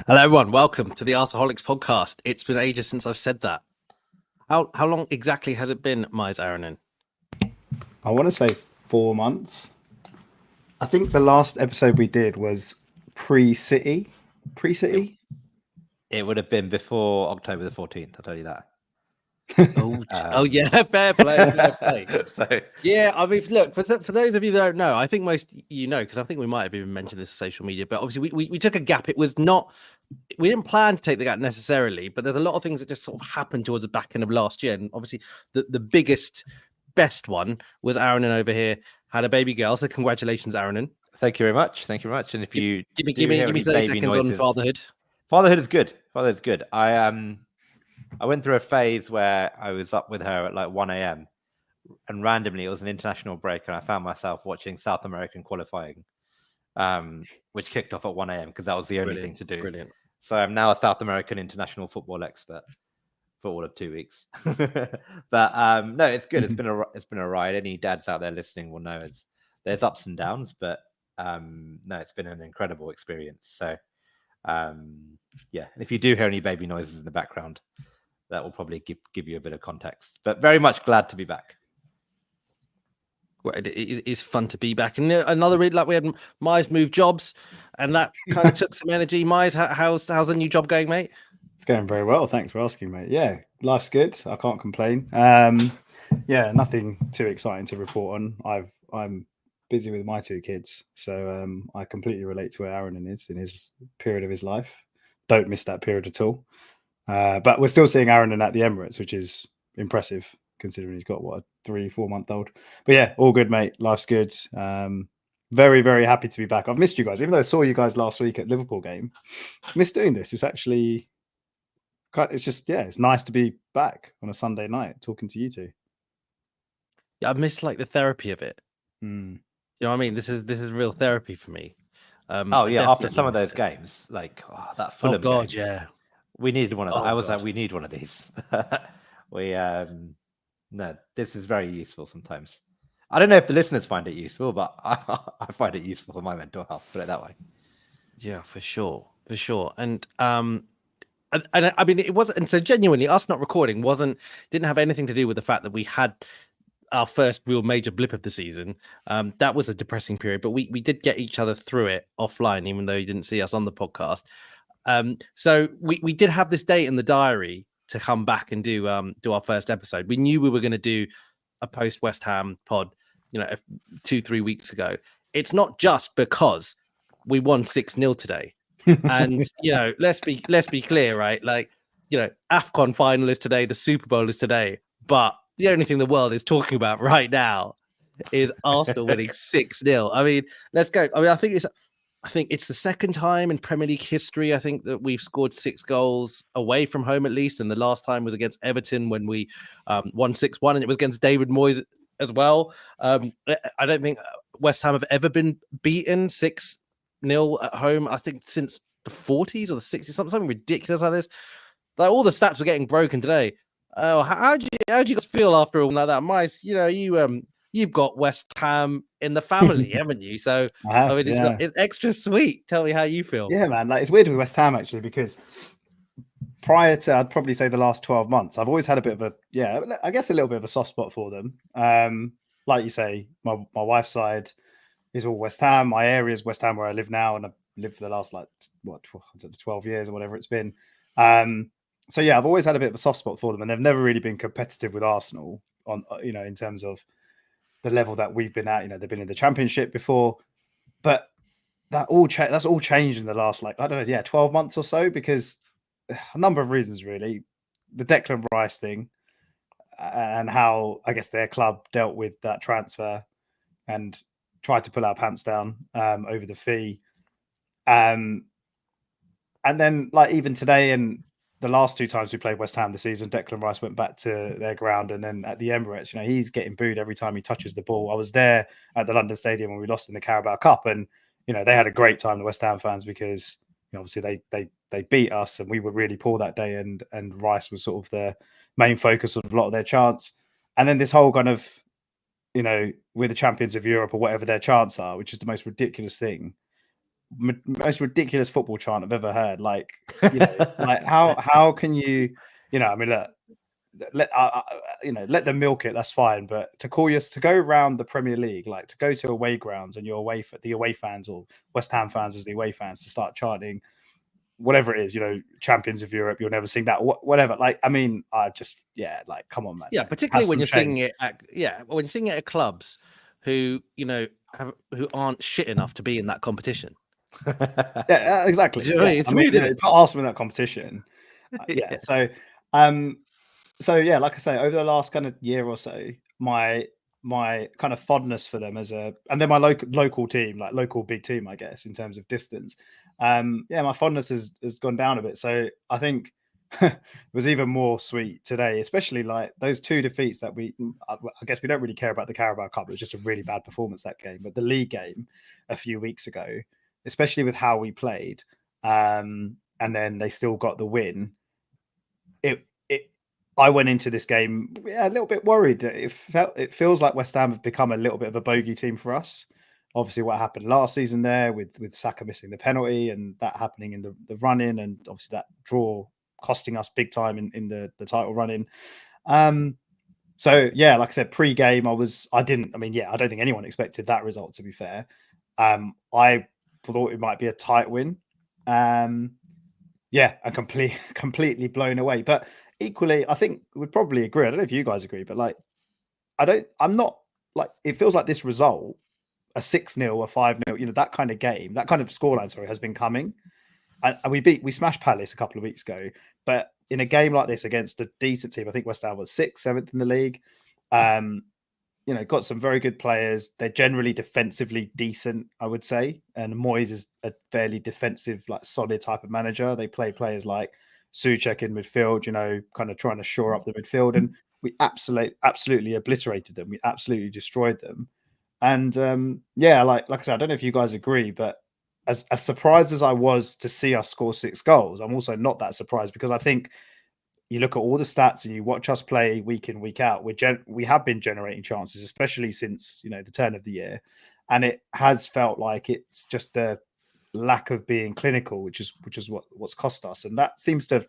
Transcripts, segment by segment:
Hello, everyone. Welcome to the Artaholics podcast. It's been ages since I've said that. How long exactly has it been, Miles Aaronin? I want to say 4 months. I think the last episode we did was pre-City. Pre-City? It would have been before October the 14th, I'll tell you that. Oh yeah, fair play. So, yeah, I mean, look, for those of you that don't know, I think most you know, because I think we might have even mentioned this on social media, but obviously we took a gap. It was not, we didn't plan to take the gap necessarily, but there's a lot of things that just sort of happened towards the back end of last year. And obviously the biggest, best one was Aaronin over here, had a baby girl. So congratulations, Aaronin. thank you very much. Thank you very much. And if you give me 30 seconds noises, on fatherhood. Fatherhood is good. Fatherhood is good. I went through a phase where I was up with her at like 1 a.m. and randomly it was an international break and I found myself watching South American qualifying, which kicked off at 1 a.m. because that was the only thing to do. Brilliant. So I'm now a South American international football expert for all of 2 weeks. But no, it's good. It's been a ride. Any dads out there listening will know there's ups and downs, but no, it's been an incredible experience. So yeah, and if you do hear any baby noises in the background, that will probably give you a bit of context. But very much glad to be back. Well, it is fun to be back. And another read, like we had Mize move jobs, and that kind of took some energy. Mize, how's the new job going, mate? It's going very well. Thanks for asking, mate. Yeah, life's good. I can't complain. Yeah, nothing too exciting to report on. I'm busy with my 2 kids, so I completely relate to where Aaronin is in his period of his life. Don't miss that period at all. But we're still seeing Aaronin at the Emirates, which is impressive considering he's got a 3-4 month old. But yeah, all good, mate. Life's good. Very, very happy to be back. I've missed you guys, even though I saw you guys last week at Liverpool game. Missed doing this. It's actually it's nice to be back on a Sunday night talking to you two. Yeah, I've missed like the therapy of it. You know what I mean? This is real therapy for me. After some of those games, like that Fulham game, yeah, we needed one of those. I was like, we need one of these. No, this is very useful sometimes. I don't know if the listeners find it useful, but I find it useful for my mental health, put it that way. Yeah, for sure. And I mean, it wasn't, and so genuinely us not recording didn't have anything to do with the fact that we had our first real major blip of the season. That was a depressing period, but we did get each other through it offline, even though you didn't see us on the podcast. So we did have this date in the diary to come back and do our first episode. We knew we were going to do a post West Ham pod, 2-3 weeks ago. It's not just because we won 6-0 today. And let's be clear, right? Like, AFCON final is today, the Super Bowl is today, but the only thing the world is talking about right now is Arsenal winning 6-0. I mean, let's go. I mean, I think it's the second time in Premier League history, I think, that we've scored 6 goals away from home, at least. And the last time was against Everton when we won 6-1, and it was against David Moyes as well. I don't think West Ham have ever been beaten 6-0 at home, I think, since the 40s or the 60s, something ridiculous like this. Like, all the stats were getting broken today. Oh, how do you guys feel after all like that? Mice, you've got West Ham in the family, haven't you? So it's extra sweet. Tell me how you feel. Yeah, man. Like, it's weird with West Ham actually, because prior to, I'd probably say, the last 12 months, I've always had a bit of a little bit of a soft spot for them. Like you say, my wife's side is all West Ham. My area is West Ham, where I live now, and I've lived for the last 12 years or whatever it's been. So yeah, I've always had a bit of a soft spot for them, and they've never really been competitive with Arsenal on, in terms of the level that we've been at. They've been in the Championship before, but that's all changed in the last 12 months or so, because a number of reasons, really. The Declan Rice thing, and how I guess their club dealt with that transfer and tried to pull our pants down over the fee, and then even today and the last 2 times we played West Ham this season, Declan Rice went back to their ground, and then at the Emirates, he's getting booed every time he touches the ball. I was there at the London Stadium when we lost in the Carabao Cup, and they had a great time, the West Ham fans, because obviously they beat us and we were really poor that day, and Rice was sort of the main focus of a lot of their chants. And then this whole kind of, we're the champions of Europe or whatever their chants are, which is the most ridiculous thing. most ridiculous football chant I've ever heard. Like, you know, like how can you, you know, I mean, look, let them milk it. That's fine. But to go around the Premier League, like to go to away grounds and the away fans or West Ham fans as the away fans to start chanting whatever it is, you know, champions of Europe, you'll never sing that, whatever. Like, I mean, I just, yeah, like, come on, man. Yeah, like, particularly when you're singing it when you're singing it at clubs who, you know, who aren't shit enough to be in that competition. Yeah, exactly. Yeah, it's I mean, weird, isn't it? put Arsenal in that competition. Yeah. So yeah, like I say, over the last kind of year or so, my kind of fondness for them and then my local team, like local big team, I guess, in terms of distance. Yeah, my fondness has gone down a bit. So I think it was even more sweet today, especially like those 2 defeats that I guess we don't really care about the Carabao Cup. It was just a really bad performance that game, but the league game a few weeks ago, especially with how we played, and then they still got the win. I went into this game a little bit worried. It feels like West Ham have become a little bit of a bogey team for us. Obviously, what happened last season there with Saka missing the penalty and that happening in the run-in, and obviously that draw costing us big time in the title run-in. So yeah, like I said, pre-game, I don't think anyone expected that result, to be fair. I thought it might be a tight win. Yeah, and completely blown away. But equally, I think we'd probably agree. I don't know if you guys agree, but like, I'm not like, it feels like this result, a 6-0, a 5-0, you know, that kind of game, that kind of scoreline, sorry, has been coming. And we smashed Palace a couple of weeks ago, but in a game like this against a decent team, I think West Ham was 6th, 7th in the league. You know, got some very good players. They're generally defensively decent, I would say. And Moyes is a fairly defensive, like solid type of manager. They play players like Souček in midfield, you know, kind of trying to shore up the midfield. And we absolutely obliterated them. We absolutely destroyed them. And yeah, like I said, I don't know if you guys agree, but as surprised as I was to see us score 6 goals, I'm also not that surprised, because I think you look at all the stats and you watch us play week in, week out. We have been generating chances, especially since, you know, the turn of the year, and it has felt like it's just the lack of being clinical, which is what's cost us, and that seems to have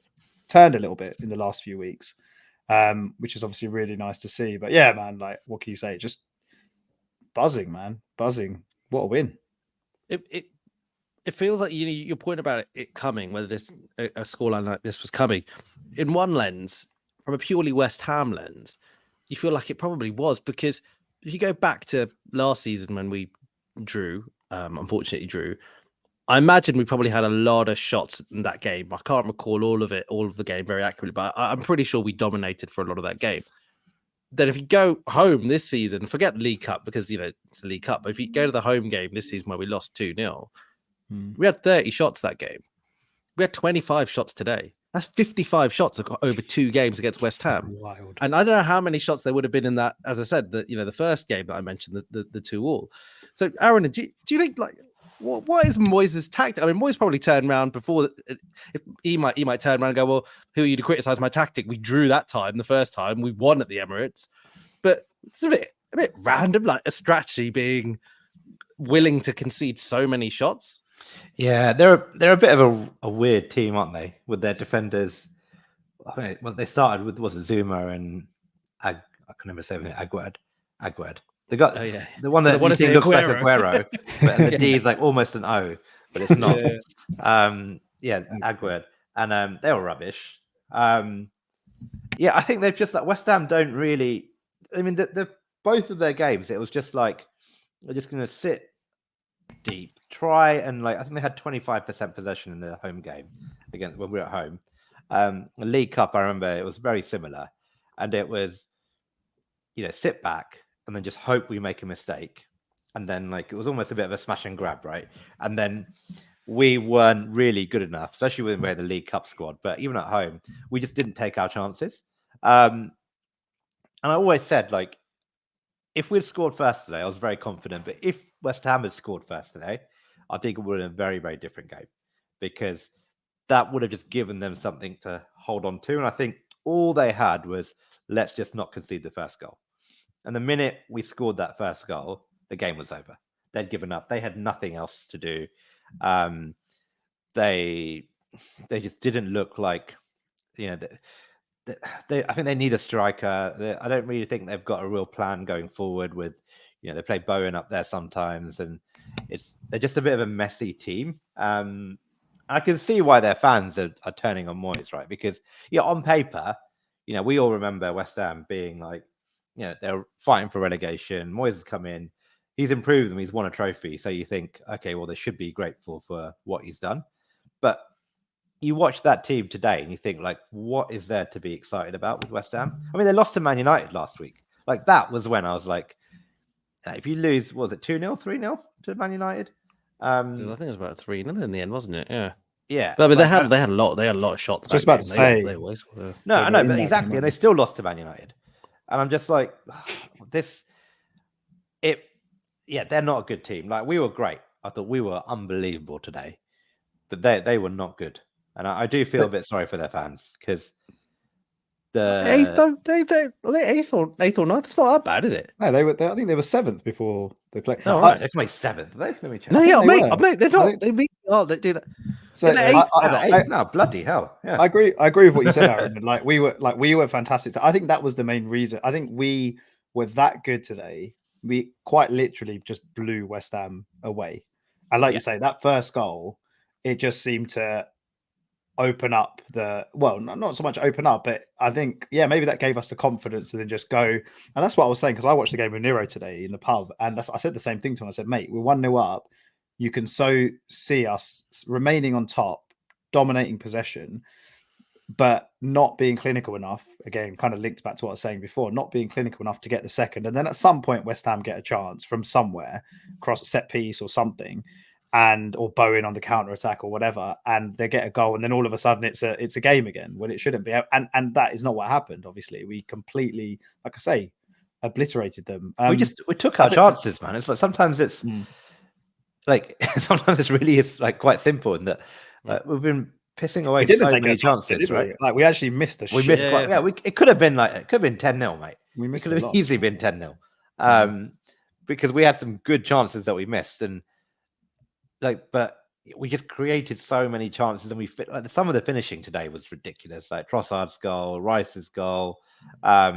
turned a little bit in the last few weeks, which is obviously really nice to see. But yeah, man, like, what can you say? Just buzzing, man, buzzing. What a win! It feels like, you know, your point about it coming, whether this a scoreline like this was coming, in one lens, from a purely West Ham lens, you feel like it probably was, because if you go back to last season when we unfortunately drew, I imagine we probably had a lot of shots in that game. I can't recall all of the game very accurately, but I'm pretty sure we dominated for a lot of that game. Then if you go home this season, forget the League Cup, because, you know, it's the League Cup, but if you go to the home game this season where we lost 2-0, we had 30 shots that game. We had 25 shots today. That's 55 shots over 2 games against West Ham. Wild. And I don't know how many shots there would have been in that, as I said, the first game that I mentioned, the 2-2. So, Aaron, do you think, like, what is Moyes' tactic? I mean, Moyes probably turned around before. If he might turn around and go, well, who are you to criticize my tactic? We drew that time, the first time. We won at the Emirates. But it's a bit random, like a strategy being willing to concede so many shots. Yeah, they're a bit of a weird team, aren't they? With their defenders. I mean, they started with Zuma and I can never say anything. Agued. They got the one that you think looks like Aguero, but the D is like almost an O, but it's not. Agued, and they were rubbish. Yeah, I think they've just, like, West Ham don't really. I mean, the both of their games, it was just like they're just going to sit deep, try and, like, I think they had 25% possession in the home game against when we were at home. The League Cup, I remember it was very similar, and it was, you know, sit back and then just hope we make a mistake, and then, like, it was almost a bit of a smash and grab, right? And then we weren't really good enough, especially when we had the League Cup squad. But even at home, we just didn't take our chances. And I always said, like, if we'd scored first today, I was very confident. But if West Ham had scored first today, I think it would have been a very, very different game, because that would have just given them something to hold on to. And I think all they had was, let's just not concede the first goal. And the minute we scored that first goal, the game was over. They'd given up. They had nothing else to do. They just didn't look like, you know, I think they need a striker. I don't really think they've got a real plan going forward. With, you know, they play Bowen up there sometimes, and they're just a bit of a messy team. I can see why their fans are turning on Moyes, right? Because, yeah, on paper, you know, we all remember West Ham being like, you know, they're fighting for relegation. Moyes has come in, he's improved them, he's won a trophy. So you think, okay, well, they should be grateful for what he's done. But you watch that team today and you think, like, what is there to be excited about with West Ham? I mean, they lost to Man United last week. Like, that was when I was like, if you lose, what was it, 2-0, 3-0 to Man United? I think it was about 3-0 in the end, wasn't it? Yeah. Yeah. But I mean, like, they had a lot of shots. Just that about to game. say. They always were. No, I were know, in but that exactly. game. And they still lost to Man United. And I'm just like, they're not a good team. Like, we were great. I thought we were unbelievable today, but they were not good. And I do feel a bit sorry for their fans, because eighth or ninth. It's not that bad, is it? No, I think they were 7th before they played. Oh, right, right. they're my 7th. Let me check. No, yeah, they mate, were. mate, they're I not. think- They really are. They do that. So They're eighth now. They're 8th now. Bloody hell! Yeah, I agree with what you said, Aaron. And we were fantastic. I think that was the main reason. I think we were that good today. We quite literally just blew West Ham away. And like you say, that first goal, it just seemed to open up not so much open up, but I think, maybe that gave us the confidence to then just go. And that's what I was saying, because I watched the game with Nero today in the pub, and I said the same thing to him. I said, mate, we're 1-0 up. You can so see us remaining on top, dominating possession, but not being clinical enough. Again, kind of linked back to what I was saying before, not being clinical enough to get the second. And then at some point, West Ham get a chance from somewhere, across a set piece or something, or Bowen on the counter attack or whatever, and they get a goal, and then all of a sudden it's a game again when it shouldn't be. And that is not what happened. Obviously, we completely, like I say, obliterated them. we took our chances, man. It's like sometimes it's like sometimes it really is like quite simple in that we've been pissing away so many chances, right? Like, we actually missed a shit. Missed it could have been 10-0, mate. We missed it could have easily been 10-0. Because we had some good chances that we missed, and but we just created so many chances, and some of the finishing today was ridiculous. Like Trossard's goal, Rice's goal. I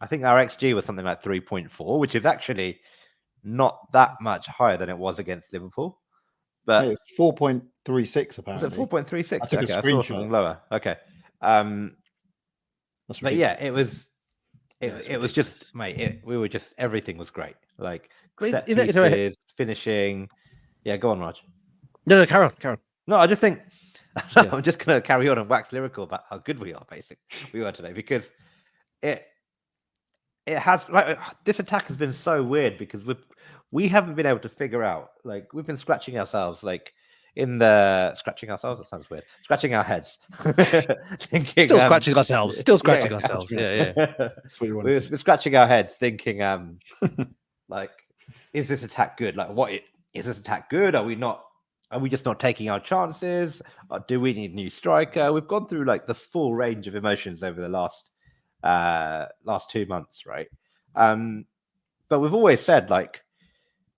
think our XG was something like 3.4, which is actually not that much higher than it was against Liverpool. But it's 4.36 apparently. Was it 4.36? I took a screenshot. I saw something lower. Okay. But yeah, it was just, mate. Everything was great. Like set pieces, finishing. Yeah, go on, Raj. No, carry on. No, I just think I'm just gonna carry on and wax lyrical about how good we are. Basically, we were today, because it has, like, this attack has been so weird, because we haven't been able to figure out, like, we've been scratching ourselves, like scratching ourselves. That sounds weird. Scratching our heads, thinking, still scratching ourselves. Yeah. That's what you want. We're scratching our heads, thinking, like, is this attack good? Like, is this attack good? Are we not? Are we just not taking our chances? Or do we need a new striker? We've gone through like the full range of emotions over the last 2 months, right? But we've always said, like,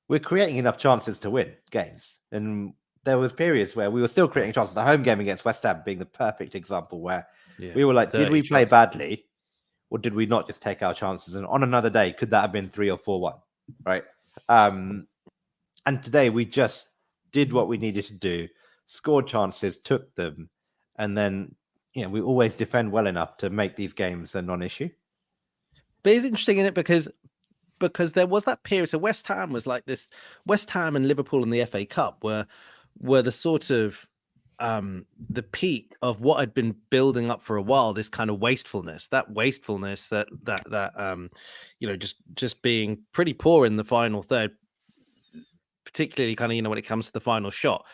we're creating enough chances to win games, and there was periods where we were still creating chances. The home game against West Ham being the perfect example, where we were like, did we play badly, or did we not just take our chances? And on another day, could that have been 3 or 4-1, right? And today we just did what we needed to do, scored chances, took them, and then, we always defend well enough to make these games a non-issue. But it's interesting in it because there was that period. So West Ham was like this. West Ham and Liverpool in the FA Cup were the sort of the peak of what had been building up for a while. This kind of wastefulness, that just being pretty poor in the final third, particularly kind of when it comes to the final shot,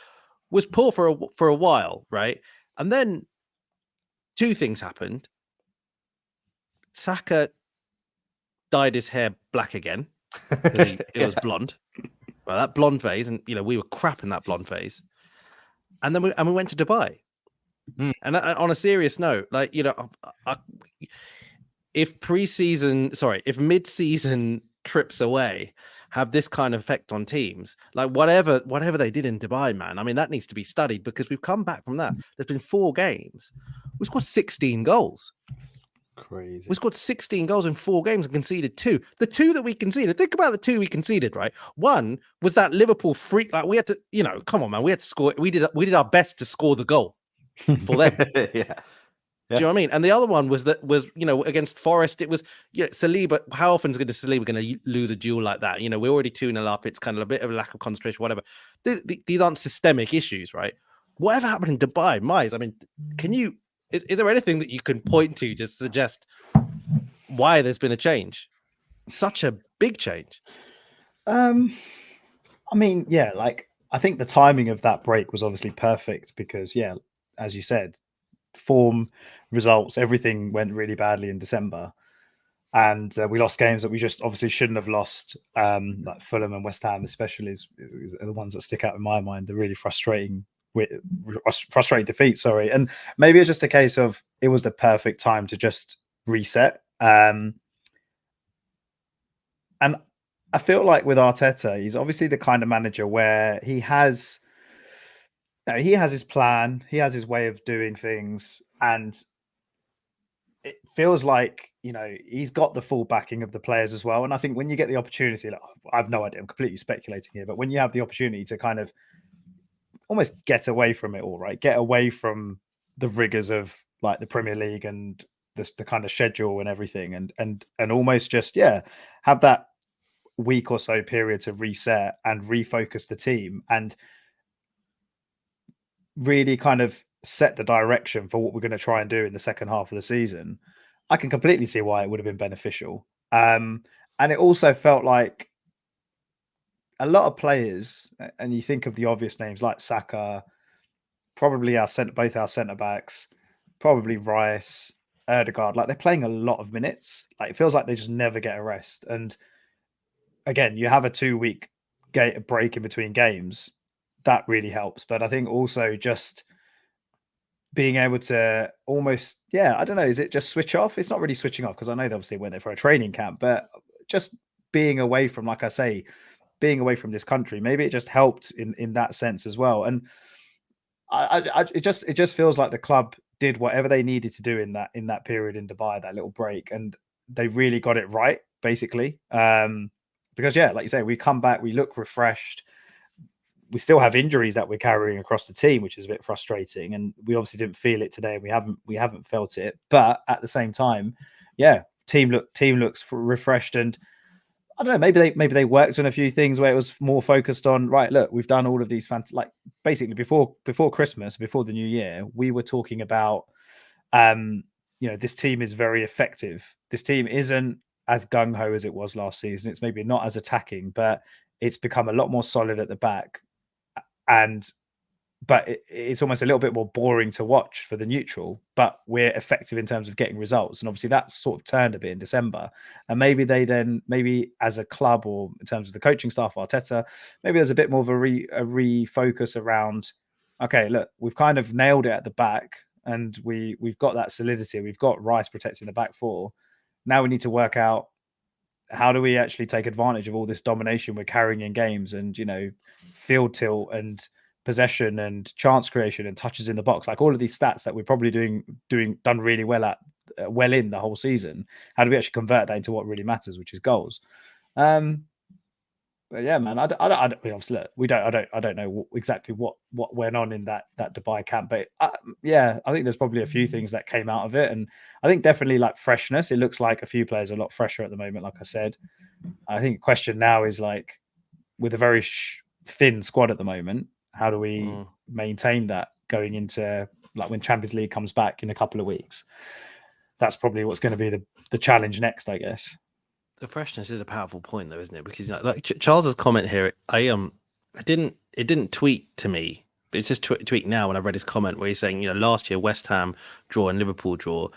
was poor for a while, right? And then two things happened. Saka dyed his hair black again. It was blonde. Well, that blonde phase, and we were crap in that blonde phase. And then we went to Dubai. And on a serious note, like, if mid-season trips away have this kind of effect on teams. Like whatever they did in Dubai, man. I mean, that needs to be studied because we've come back from that. There's been 4 games. We've scored 16 goals. Crazy. We scored 16 goals in 4 games and conceded 2. The 2 that we conceded, think about the 2 we conceded, right? One was that Liverpool freak. Like we had to, come on, man. We had to score. We did our best to score the goal for them. Yeah. Do you know what I mean? And the other one was against Forest. It was Saliba. How often is Saliba going to lose a duel like that? We're already 2-0 up. It's kind of a bit of a lack of concentration, whatever. These aren't systemic issues, right? Whatever happened in Dubai, Mize, I mean, is there anything that you can point to just suggest why there's been a change? Such a big change. I mean, yeah, like I think the timing of that break was obviously perfect because, yeah, as you said, form, results, everything went really badly in December. And we lost games that we just obviously shouldn't have lost. Like Fulham and West Ham, especially, are the ones that stick out in my mind. They're really frustrating defeat. Sorry, and maybe it's just a case of it was the perfect time to just reset. And I feel like with Arteta, he's obviously the kind of manager where he has his plan, he has his way of doing things, and it feels like he's got the full backing of the players as well. And I think when you get the opportunity, like, I've no idea, I'm completely speculating here, but when you have the opportunity to kind of almost get away from it all, right? Get away from the rigors of like the Premier League and the kind of schedule and everything, and almost just have that week or so period to reset and refocus the team and really kind of set the direction for what we're going to try and do in the second half of the season. I can completely see why it would have been beneficial. And it also felt like a lot of players, and you think of the obvious names like Saka, probably both our centre backs, probably Rice, Erdegaard, like they're playing a lot of minutes. Like it feels like they just never get a rest. And again, you have a 2-week break in between games. That really helps. But I think also just being able to almost, I don't know, is it just switch off? It's not really switching off because I know they obviously went there for a training camp, but just being away from, like I say, being away from this country, maybe it just helped in that sense as well. And it just feels like the club did whatever they needed to do in that period in Dubai, that little break, and they really got it right, basically. Because like you say, we come back, we look refreshed. We still have injuries that we're carrying across the team, which is a bit frustrating. And we obviously didn't feel it today. We haven't felt it, but at the same time, team looks refreshed. And I don't know, maybe they worked on a few things where it was more focused on, right, look, we've done all of these like basically before Christmas, before the new year, we were talking about, this team is very effective. This team isn't as gung-ho as it was last season. It's maybe not as attacking, but it's become a lot more solid at the back. But it's almost a little bit more boring to watch for the neutral, but we're effective in terms of getting results. And obviously that's sort of turned a bit in December. And maybe as a club, or in terms of the coaching staff, Arteta, maybe there's a bit more of a refocus around, okay, look, we've kind of nailed it at the back and we've got that solidity. We've got Rice protecting the back four. Now we need to work out, how do we actually take advantage of all this domination we're carrying in games, and field tilt and possession and chance creation and touches in the box, like all of these stats that we're probably done really well in the whole season. How do we actually convert that into what really matters, which is goals? But yeah, man, I obviously I don't know exactly what went on in that Dubai camp, but I think there's probably a few things that came out of it, and I think definitely like freshness. It looks like a few players are a lot fresher at the moment. Like I said, I think the question now is like, with a very thin squad at the moment, how do we maintain that going into like when Champions League comes back in a couple of weeks? That's probably what's going to be the challenge next, I guess. The freshness is a powerful point, though, isn't it? Because like Charles's comment here, it didn't tweet to me, but it's just tweet now when I read his comment where he's saying, last year West Ham draw and Liverpool draw.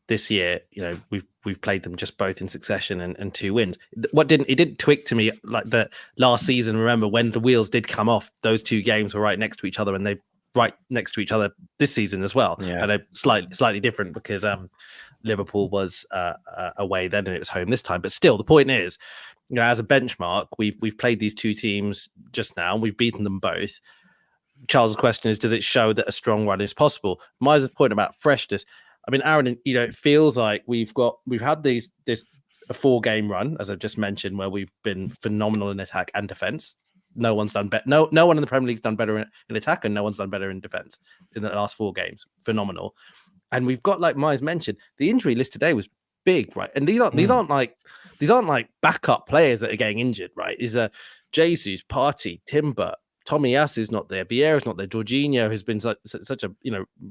This year, we've played them just both in succession and 2 wins. It didn't tweak to me like the last season. Remember when the wheels did come off, those 2 games were right next to each other, and they right next to each other this season as well. Yeah. And they're slightly different because Liverpool was away then and it was home this time. But still, the point is, as a benchmark, we've played these two teams just now. We've beaten them both. Charles' question is, does it show that a strong run is possible? Miser's point about freshness. I mean, Aaron, it feels like we've had this a 4-game run, as I've just mentioned, where we've been phenomenal in attack and defense. No one's done better. No one in the Premier League's done better in attack, and no one's done better in defense in the last 4 games. Phenomenal. And we've got, like Mize mentioned, the injury list today was big, right? And these aren't like backup players that are getting injured, right? Is a Jesus, Partey, Timber, Tommy Yasu's not there, Vieira's not there, Jorginho has been such a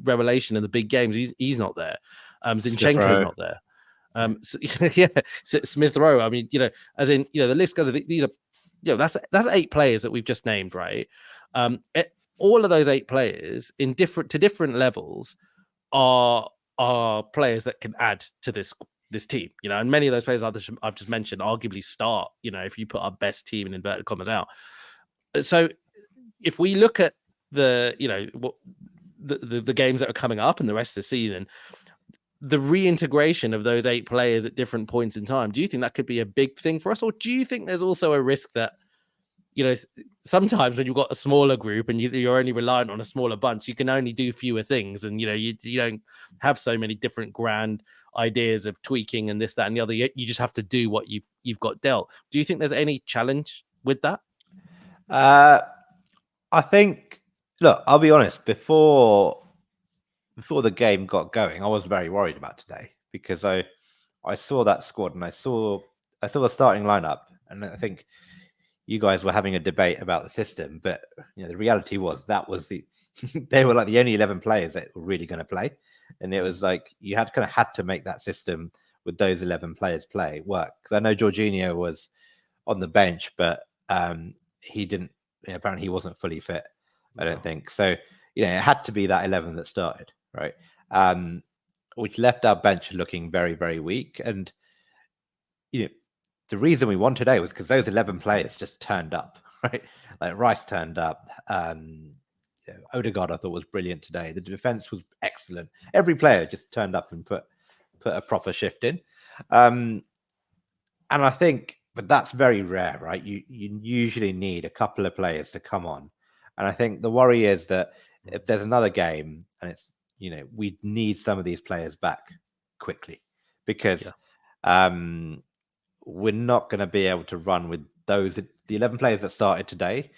revelation in the big games. He's not there. Zinchenko's not there. Smith Rowe. I mean, as in, the list goes. These are, that's 8 players that we've just named, right? All of those 8 players to different levels are players that can add to this team, and many of those players I've just mentioned arguably start, if you put our best team in inverted commas out. So if we look at the games that are coming up and the rest of the season, the reintegration of those 8 players at different points in time, do you think that could be a big thing for us? Or do you think there's also a risk that, sometimes when you've got a smaller group and you're only reliant on a smaller bunch, you can only do fewer things, and you don't have so many different grand ideas of tweaking and this, that, and the other. You just have to do what you've got dealt. Do you think there's any challenge with that? I think, look, I'll be honest, before the game got going, I was very worried about today, because I saw that squad and I saw the starting lineup, and I think you guys were having a debate about the system, but the reality was that was they were like the only 11 players that were really going to play, and it was like you had to make that system with those 11 players work. Because I know Jorginho was on the bench, but he didn't. Apparently, he wasn't fully fit. I don't think so. It had to be that 11 that started, right? Which left our bench looking very, very weak. And the reason we won today was because those 11 players just turned up, right? Like Rice turned up. Odegaard, I thought, was brilliant today. The defense was excellent. Every player just turned up and put a proper shift in. And I think, but that's very rare, right? You usually need a couple of players to come on. And I think the worry is that if there's another game and it's, we need some of these players back quickly, because we're not going to be able to run with those. The 11 players that started today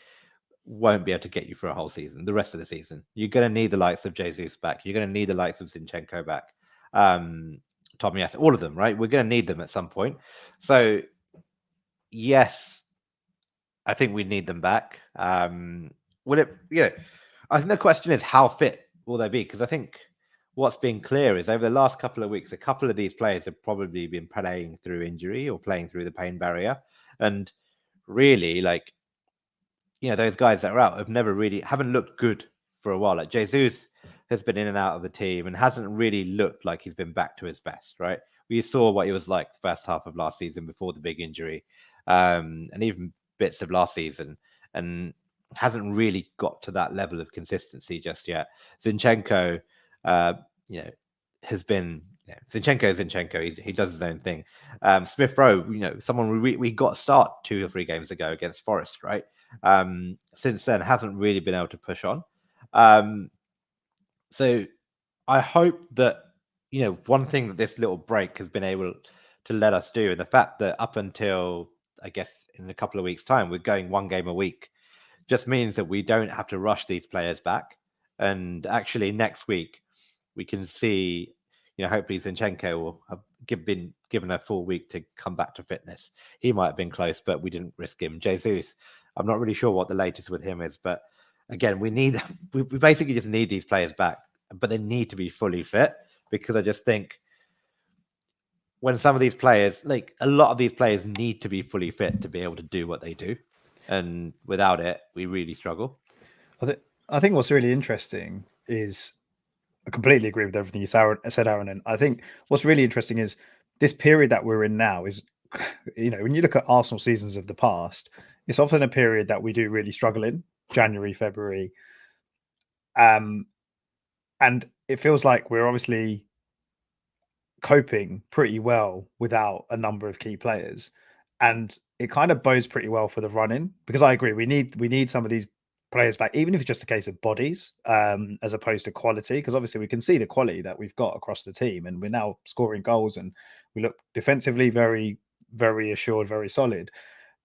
won't be able to get you for a whole season, the rest of the season. You're going to need the likes of Jesus back. You're going to need the likes of Zinchenko back. Tommy Yasu, all of them, right? We're going to need them at some point. So, yes, I think we need them back. Will it, I think the question is, how fit will they be? Because I think what's been clear is over the last couple of weeks, a couple of these players have probably been playing through injury or playing through the pain barrier. And really, those guys that are out haven't looked good for a while. Like Jesus has been in and out of the team and hasn't really looked like he's been back to his best, right? We saw what he was like the first half of last season before the big injury, and even bits of last season, and hasn't really got to that level of consistency just yet. Zinchenko, has been Zinchenko. He does his own thing. Smith Rowe, someone we got a start 2 or 3 games ago against Forest, right? Since then, hasn't really been able to push on. So I hope that one thing that this little break has been able to let us do, and the fact that up until, I guess, in a couple of weeks' time, we're going 1 game a week, just means that we don't have to rush these players back. And actually, next week we can see, hopefully Zinchenko will have been given a full week to come back to fitness. He might have been close, but we didn't risk him. Jesus, I'm not really sure what the latest with him is, but again, we basically just need these players back, but they need to be fully fit, because I just think when some of these players, like a lot of these players, need to be fully fit to be able to do what they do. And without it, we really struggle. I think what's really interesting is, I completely agree with everything you said, Aaron. And I think what's really interesting is this period that we're in now is, when you look at Arsenal seasons of the past, it's often a period that we do really struggle in, January, February. And it feels like we're obviously coping pretty well without a number of key players, and it kind of bodes pretty well for the run-in, because I agree we need some of these players back, even if it's just a case of bodies, as opposed to quality, because obviously we can see the quality that we've got across the team, and we're now scoring goals, and we look defensively very, very assured, very solid.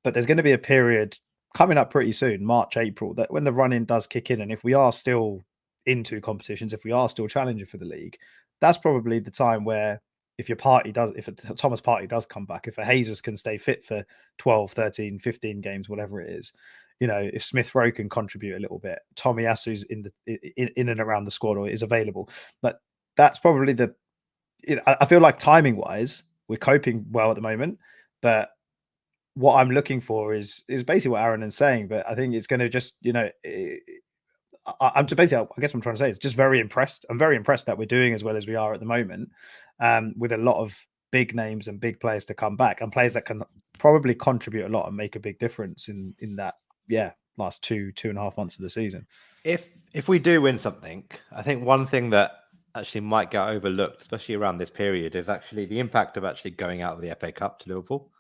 But there's going to be a period coming up pretty soon, March, April, that when the run-in does kick in, and if we are still into competitions, if we are still challenging for the league, that's probably the time where if Thomas Partey does come back, if a Jesus can stay fit for 12, 13, 15 games, whatever it is, if Smith Rowe can contribute a little bit, Tomiyasu's in and around the squad or is available, but that's probably I feel like timing wise, we're coping well at the moment, but what I'm looking for is basically what Aaron is saying. But I think it's going to just, I'm just basically, I guess what I'm trying to say is just very impressed. I'm very impressed that we're doing as well as we are at the moment, with a lot of big names and big players to come back, and players that can probably contribute a lot and make a big difference in that last 2.5 months of the season. If we do win something, I think one thing that actually might get overlooked, especially around this period, is actually the impact of actually going out of the FA Cup to Liverpool.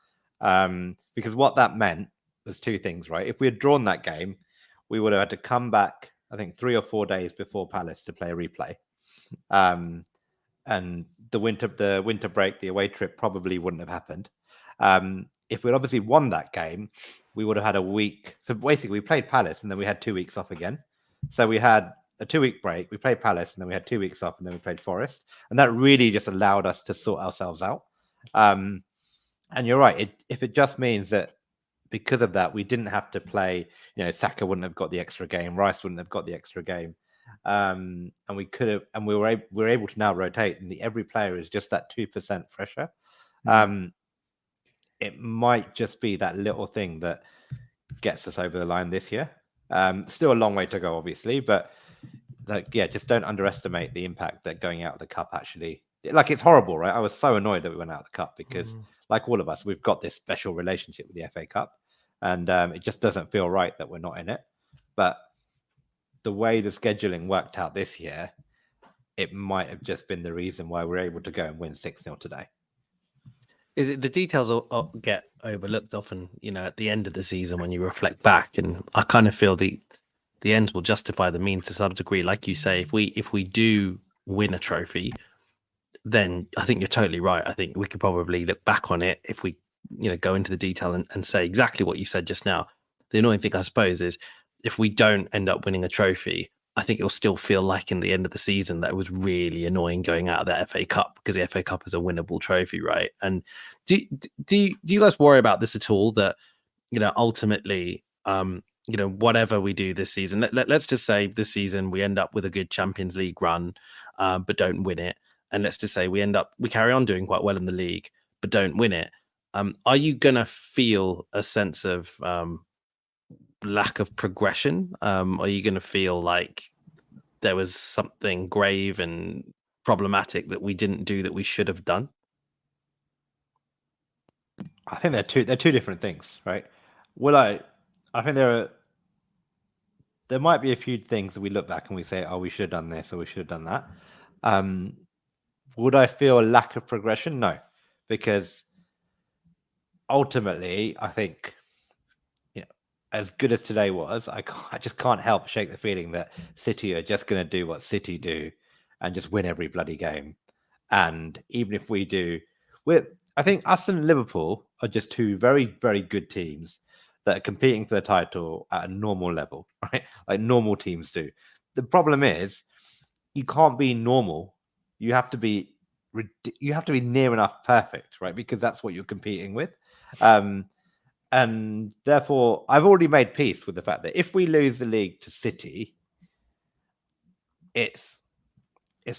Because what that meant was two things, right? If we had drawn that game, we would have had to come back, I think, 3 or 4 days before Palace to play a replay. And the winter break, the away trip probably wouldn't have happened. If we'd obviously won that game, we would have had a week. So basically, we played Palace and then we had 2 weeks off again. So we had a 2-week break. We played Palace and then we had 2 weeks off, and then we played Forest. And that really just allowed us to sort ourselves out. And you're right. If it just means that because of that, we didn't have to play, Saka wouldn't have got the extra game, Rice wouldn't have got the extra game. And we could have, and we were able to now rotate, and every player is just that 2% fresher. It might just be that little thing that gets us over the line this year. Still a long way to go, obviously, but just don't underestimate the impact that going out of the cup actually. Like, it's horrible, right? I was so annoyed that we went out of the cup because, like all of us, we've got this special relationship with the FA Cup, and it just doesn't feel right that we're not in it. But the way the scheduling worked out this year, it might have just been the reason why we're able to go and win 6-0 today. Is it the details get overlooked often, at the end of the season when you reflect back? And I kind of feel the ends will justify the means to some degree. Like you say, if we do win a trophy, then I think you're totally right. I think we could probably look back on it if we, go into the detail and say exactly what you said just now. The annoying thing, I suppose, is if we don't end up winning a trophy, I think it'll still feel like in the end of the season that it was really annoying going out of the FA Cup, because the FA Cup is a winnable trophy, right? And do you guys worry about this at all? That ultimately, whatever we do this season, let's just say this season we end up with a good Champions League run, but don't win it, and let's just say we carry on doing quite well in the league, but don't win it. Are you gonna feel a sense of lack of progression? Are you going to feel like there was something grave and problematic that we didn't do that we should have done? I think they're two different things, right? I think there might be a few things that we look back and we say, oh, we should have done this or we should have done that. Would I feel a lack of progression? No, because ultimately, I think, as good as today was, I just can't help shake the feeling that City are just going to do what City do and just win every bloody game. And even if we do, I think us and Liverpool are just two very, very good teams that are competing for the title at a normal level, right? Like normal teams do. The problem is you can't be normal. You have to be near enough perfect, right? Because that's what you're competing with. And therefore, I've already made peace with the fact that if we lose the league to City, it's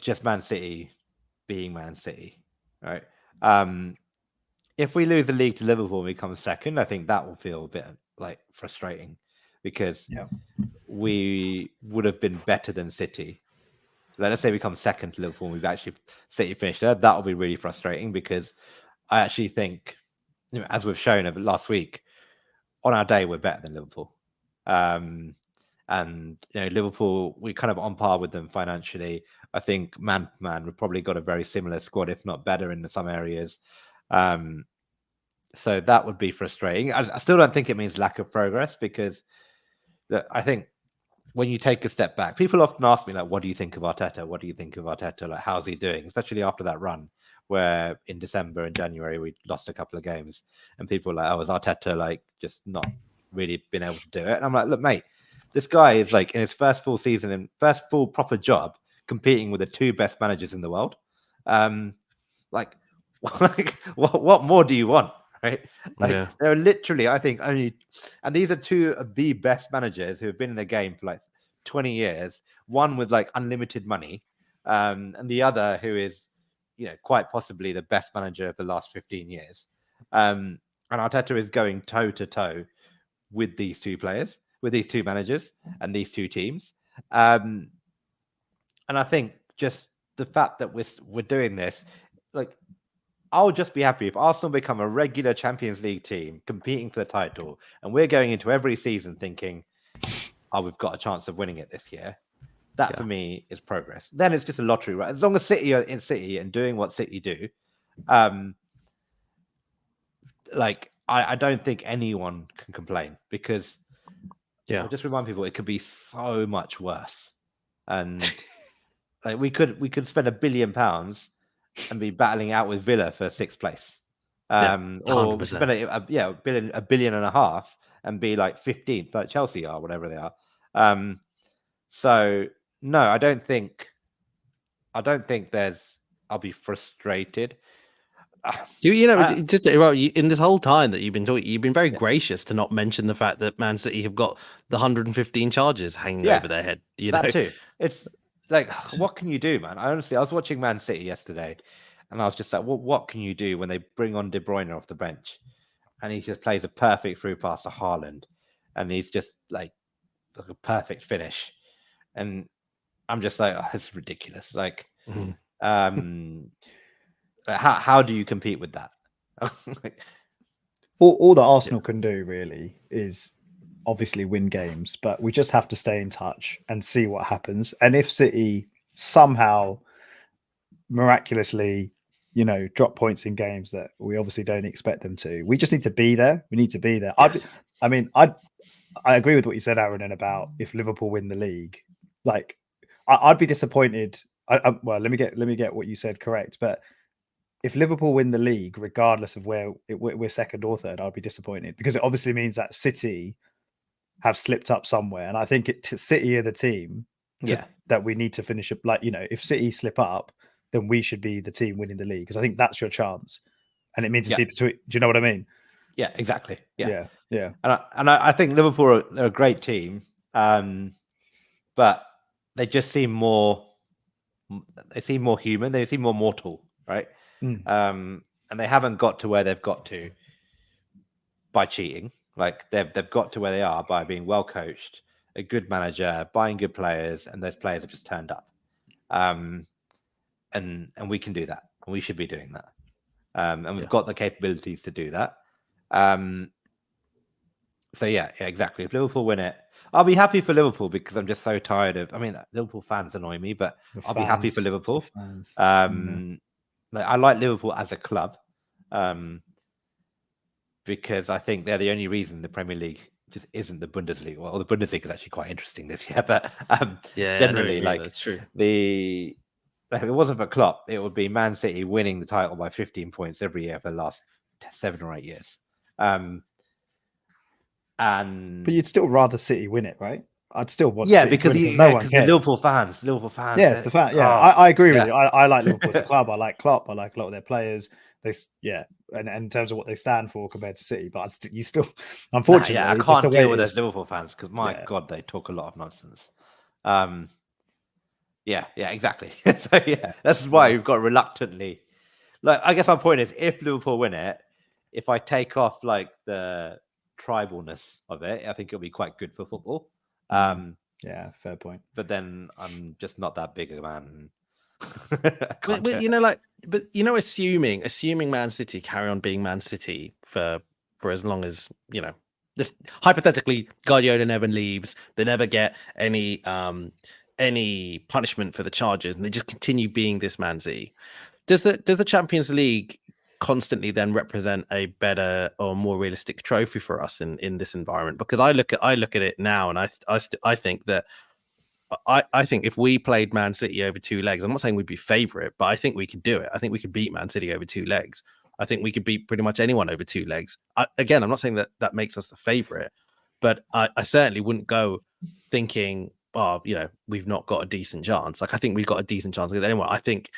just Man City being Man City, right? If we lose the league to Liverpool and we come second, I think that will feel a bit like frustrating, because we would have been better than City. Let's say we come second to Liverpool and we've actually City finished there. That will be really frustrating, because I actually think, as we've shown over last week, on our day, we're better than Liverpool. And And Liverpool, we kind of on par with them financially. I think man for man, we've probably got a very similar squad, if not better, in some areas. So that would be frustrating. I still don't think it means lack of progress, because I think when you take a step back, people often ask me, like, what do you think of Arteta? What do you think of Arteta? Like, how's he doing? Especially after that run where in December and January we lost a couple of games, and people were like, oh, is Arteta like just not really been able to do it? And I'm like, look, mate, this guy is like in his first full season and first full proper job competing with the two best managers in the world. Like what more do you want? Right? Like there are literally, I think, only, and these are two of the best managers who have been in the game for like 20 years. One with like unlimited money, and the other who is, quite possibly the best manager of the last 15 years. And Arteta is going toe to toe with these two players, with these two managers, and these two teams. And I think just the fact that we're doing this, like, I'll just be happy if Arsenal become a regular Champions League team competing for the title, and we're going into every season thinking, oh, we've got a chance of winning it this year. That for me is progress. Then it's just a lottery, right? As long as City are in City and doing what City do, like I don't think anyone can complain, because I just remind people it could be so much worse, and like we could spend £1 billion and be battling out with Villa for 6th place, or we spend a billion and a half and be like 15th, like Chelsea are, whatever they are. So no, I don't think I'll be frustrated. Just in this whole time that you've been talking, you've been very gracious to not mention the fact that Man City have got the 115 charges hanging over their head. That too. It's like, what can you do, man? I was watching Man City yesterday, and I was just like, what can you do when they bring on De Bruyne off the bench, and he just plays a perfect through pass to Haaland, and he's just like a perfect finish, and I'm just like, oh, it's ridiculous. Like, how do you compete with that? all that Arsenal can do really is obviously win games, but we just have to stay in touch and see what happens. And if City somehow miraculously, drop points in games that we obviously don't expect them to, we just need to be there. We need to be there. Yes. I agree with what you said, Aaron, about if Liverpool win the league, like I'd be disappointed. Well, let me get what you said correct, but if Liverpool win the league, regardless of where we're second or third, I'll be disappointed, because it obviously means that City have slipped up somewhere. And I think City are the team that we need to finish up. Like, if City slip up, then we should be the team winning the league, because I think that's your chance. And it means to see between. Do you know what I mean? Yeah, exactly. Yeah. And I think Liverpool are a great team, but they just seem more. They seem more human. They seem more mortal, right? And they haven't got to where they've got to by cheating. Like they've got to where they are by being well coached, a good manager, buying good players, and those players have just turned up. And we can do that, and we should be doing that. And we've got the capabilities to do that. So yeah, exactly. If Liverpool win it, I'll be happy for Liverpool, because I'm just so tired of. I mean, Liverpool fans annoy me, but I'll be happy for Liverpool. Like, I like Liverpool as a club, because I think they're the only reason the Premier League just isn't the Bundesliga. Well, the Bundesliga is actually quite interesting this year, but generally, like, that's true. If it wasn't for Klopp, it would be Man City winning the title by 15 points every year for the last 7 or 8 years. But you'd still rather City win it, right? I'd still want City because no one cares. The Liverpool fans. Yeah, it's the fan. Yeah, I agree with you. I like Liverpool as a club. I like Klopp. I like a lot of their players. And in terms of what they stand for compared to City, but you still, unfortunately, I can't deal with those Liverpool fans, because God, they talk a lot of nonsense. Yeah, exactly. So that's why we've got reluctantly. Like, I guess my point is, if Liverpool win it, if I take off like the tribalness of it, I think it'll be quite good for football. Yeah, fair point. But then I'm just not that big a man. Assuming Man City carry on being Man City for as long as just hypothetically, Guardiola never leaves. They never get any punishment for the charges, and they just continue being this Man City. Does the Champions League constantly then represent a better or more realistic trophy for us in this environment? Because I look at it now, and I think that I think if we played Man City over 2 legs, I'm not saying we'd be favourite, but I think we could do it. I think we could beat Man City over 2 legs. I think we could beat pretty much anyone over 2 legs. Again, I'm not saying that makes us the favourite, but I certainly wouldn't go thinking, oh, we've not got a decent chance. Like, I think we've got a decent chance against anyone. I think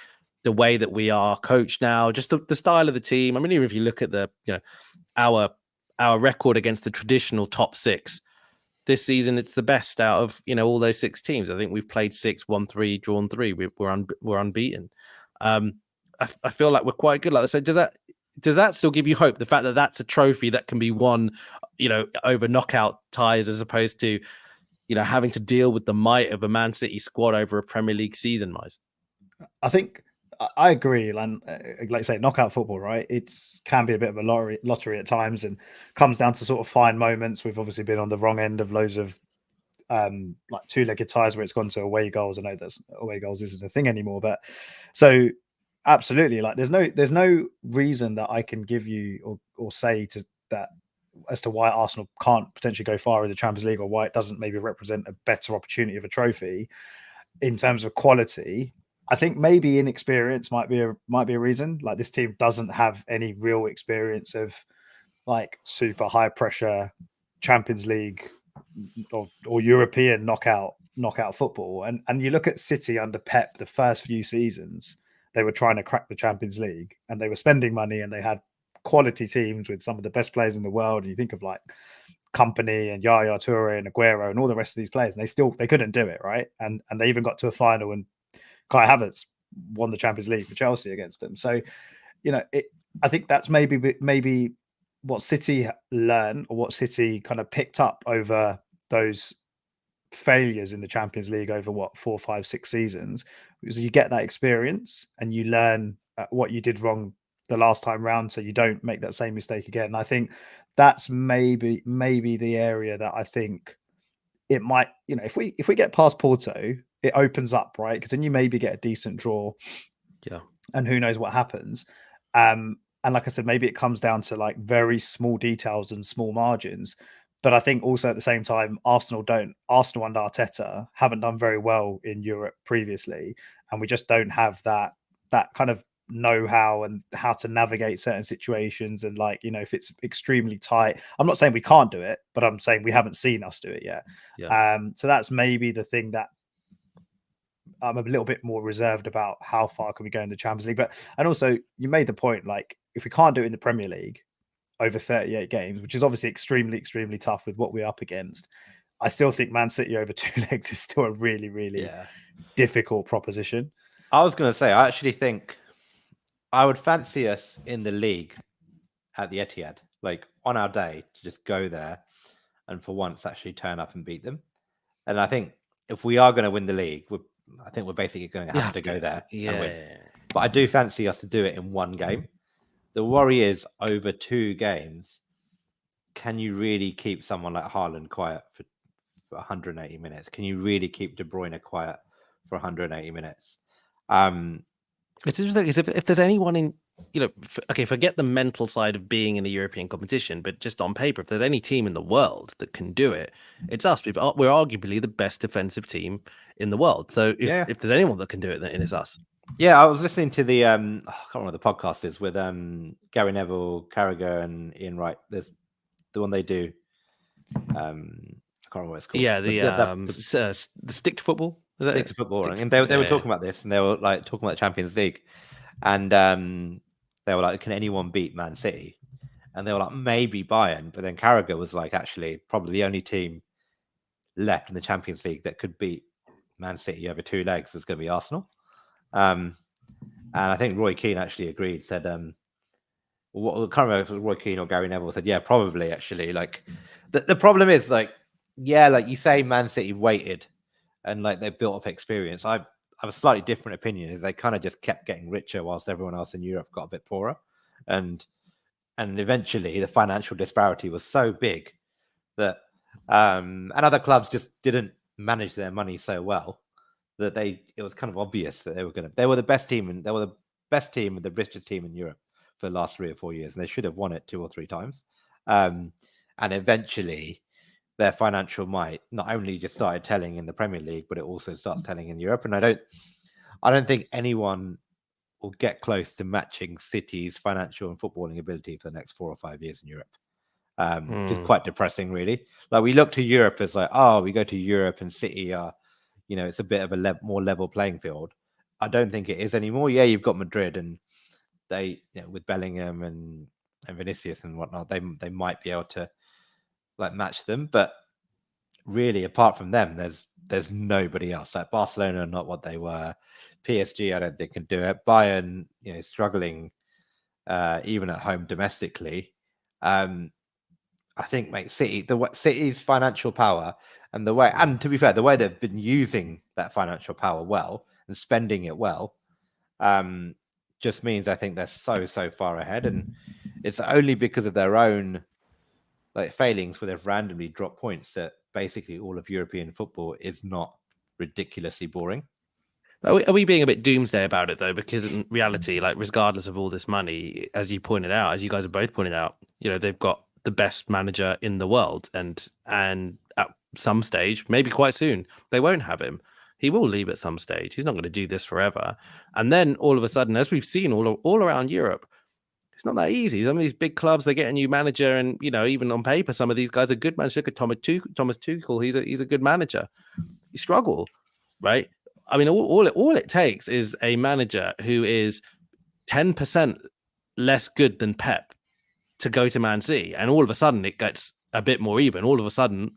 the way that we are coached now, just the style of the team. I mean, even if you look at our record against the traditional top 6 this season, it's the best out of all those 6 teams. I think we've played 6, won 3, drawn 3. We're unbeaten. I feel like we're quite good like that. So does that still give you hope? The fact that that's a trophy that can be won, over knockout ties, as opposed to having to deal with the might of a Man City squad over a Premier League season, Mize? I think I agree. And like I say, knockout football, right? It can be a bit of a lottery at times, and comes down to sort of fine moments. We've obviously been on the wrong end of loads of like 2-legged ties where it's gone to away goals. I know that away goals isn't a thing anymore, but so absolutely, like there's no reason that I can give you or say to that as to why Arsenal can't potentially go far in the Champions League, or why it doesn't maybe represent a better opportunity of a trophy in terms of quality. I think maybe inexperience might be a reason. Like, this team doesn't have any real experience of like super high pressure Champions League or European knockout football. And you look at City under Pep, the first few seasons, they were trying to crack the Champions League, and they were spending money, and they had quality teams with some of the best players in the world. And you think of like Company and Yaya Toure and Aguero and all the rest of these players, and they couldn't do it, right? And they even got to a final, and Kai Havertz won the Champions League for Chelsea against them. So, I think that's maybe what City learned, or what City kind of picked up over those failures in the Champions League over 4, 5, 6 seasons, because you get that experience and you learn what you did wrong the last time round, so you don't make that same mistake again. And I think that's maybe the area that I think it might, if we get past Porto, it opens up, right? Because then you maybe get a decent draw, and who knows what happens. And like I said, maybe it comes down to like very small details and small margins. But I think also at the same time, Arsenal under Arteta haven't done very well in Europe previously, and we just don't have that kind of know-how and how to navigate certain situations. And like, if it's extremely tight, I'm not saying we can't do it, but I'm saying we haven't seen us do it yet. So that's maybe the thing that I'm a little bit more reserved about. How far can we go in the Champions League? And also, you made the point, like, if we can't do it in the Premier League over 38 games, which is obviously extremely, extremely tough with what we're up against, I still think Man City over 2 legs is still a really, really difficult proposition. I was going to say, I actually think I would fancy us in the league at the Etihad, like on our day, to just go there and for once actually turn up and beat them. And I think if we are going to win the league, I think we're basically going to have to go there and win. But I do fancy us to do it in one game. The worry is, over 2 games, can you really keep someone like Haaland quiet for 180 minutes? Can you really keep De Bruyne quiet for 180 minutes? It's interesting, if there's anyone in, forget the mental side of being in a European competition, but just on paper, if there's any team in the world that can do it, it's us. We're arguably the best defensive team in the world. So if there's anyone that can do it, then it's us. Yeah, I was listening to the I can't remember what the podcast is with Gary Neville, Carragher, and Ian Wright. There's the one they do. I can't remember what it's called. Yeah, the stick to football. Stick to football, and they were talking about this, and they were like talking about the Champions League, and they were like, "Can anyone beat Man City?" And they were like, "Maybe Bayern," but then Carragher was like, "Actually, probably the only team left in the Champions League that could beat Man City over 2 legs is going to be Arsenal." And I think Roy Keane actually agreed, said, I can't remember if it was Roy Keane or Gary Neville, said, yeah, probably actually. Like, the problem is, like, like you say, Man City waited and like they built up experience. I have a slightly different opinion, is they kind of just kept getting richer whilst everyone else in Europe got a bit poorer. And eventually the financial disparity was so big that and other clubs just didn't manage their money so well that it was kind of obvious that they were the best team and they were the best team and the richest team in Europe for the last 3 or 4 years, and they should have won it 2 or 3 times. And eventually their financial might not only just started telling in the Premier League, but it also starts telling in Europe. And I don't think anyone will get close to matching City's financial and footballing ability for the next 4 or 5 years in Europe. Which is quite depressing, really. Like, we look to Europe as like, oh, we go to Europe and City are, it's a bit of a more level playing field. I don't think it is anymore. Yeah, you've got Madrid and they, with Bellingham and Vinicius and whatnot, they might be able to like match them, but really, apart from them, there's nobody else. Like Barcelona are not what they were. PSG, I don't think can do it. Bayern, struggling even at home domestically. I think, mate, City's financial power and to be fair, the way they've been using that financial power well and spending it well, just means I think they're so far ahead, and it's only because of their own like failings where they've randomly dropped points that basically all of European football is not ridiculously boring. Are we being a bit doomsday about it though? Because in reality, like regardless of all this money, as you guys have both pointed out, they've got the best manager in the world, and at some stage, maybe quite soon, they won't have him. He will leave at some stage. He's not going to do this forever. And then all of a sudden, as we've seen all around Europe, it's not that easy. Some of these big clubs, they get a new manager, and even on paper, some of these guys are good managers. Look at Thomas Tuchel. He's a good manager. You struggle, right? I mean, all it takes is a manager who is 10% less good than Pep to go to Man City, and all of a sudden it gets a bit more even. All of a sudden,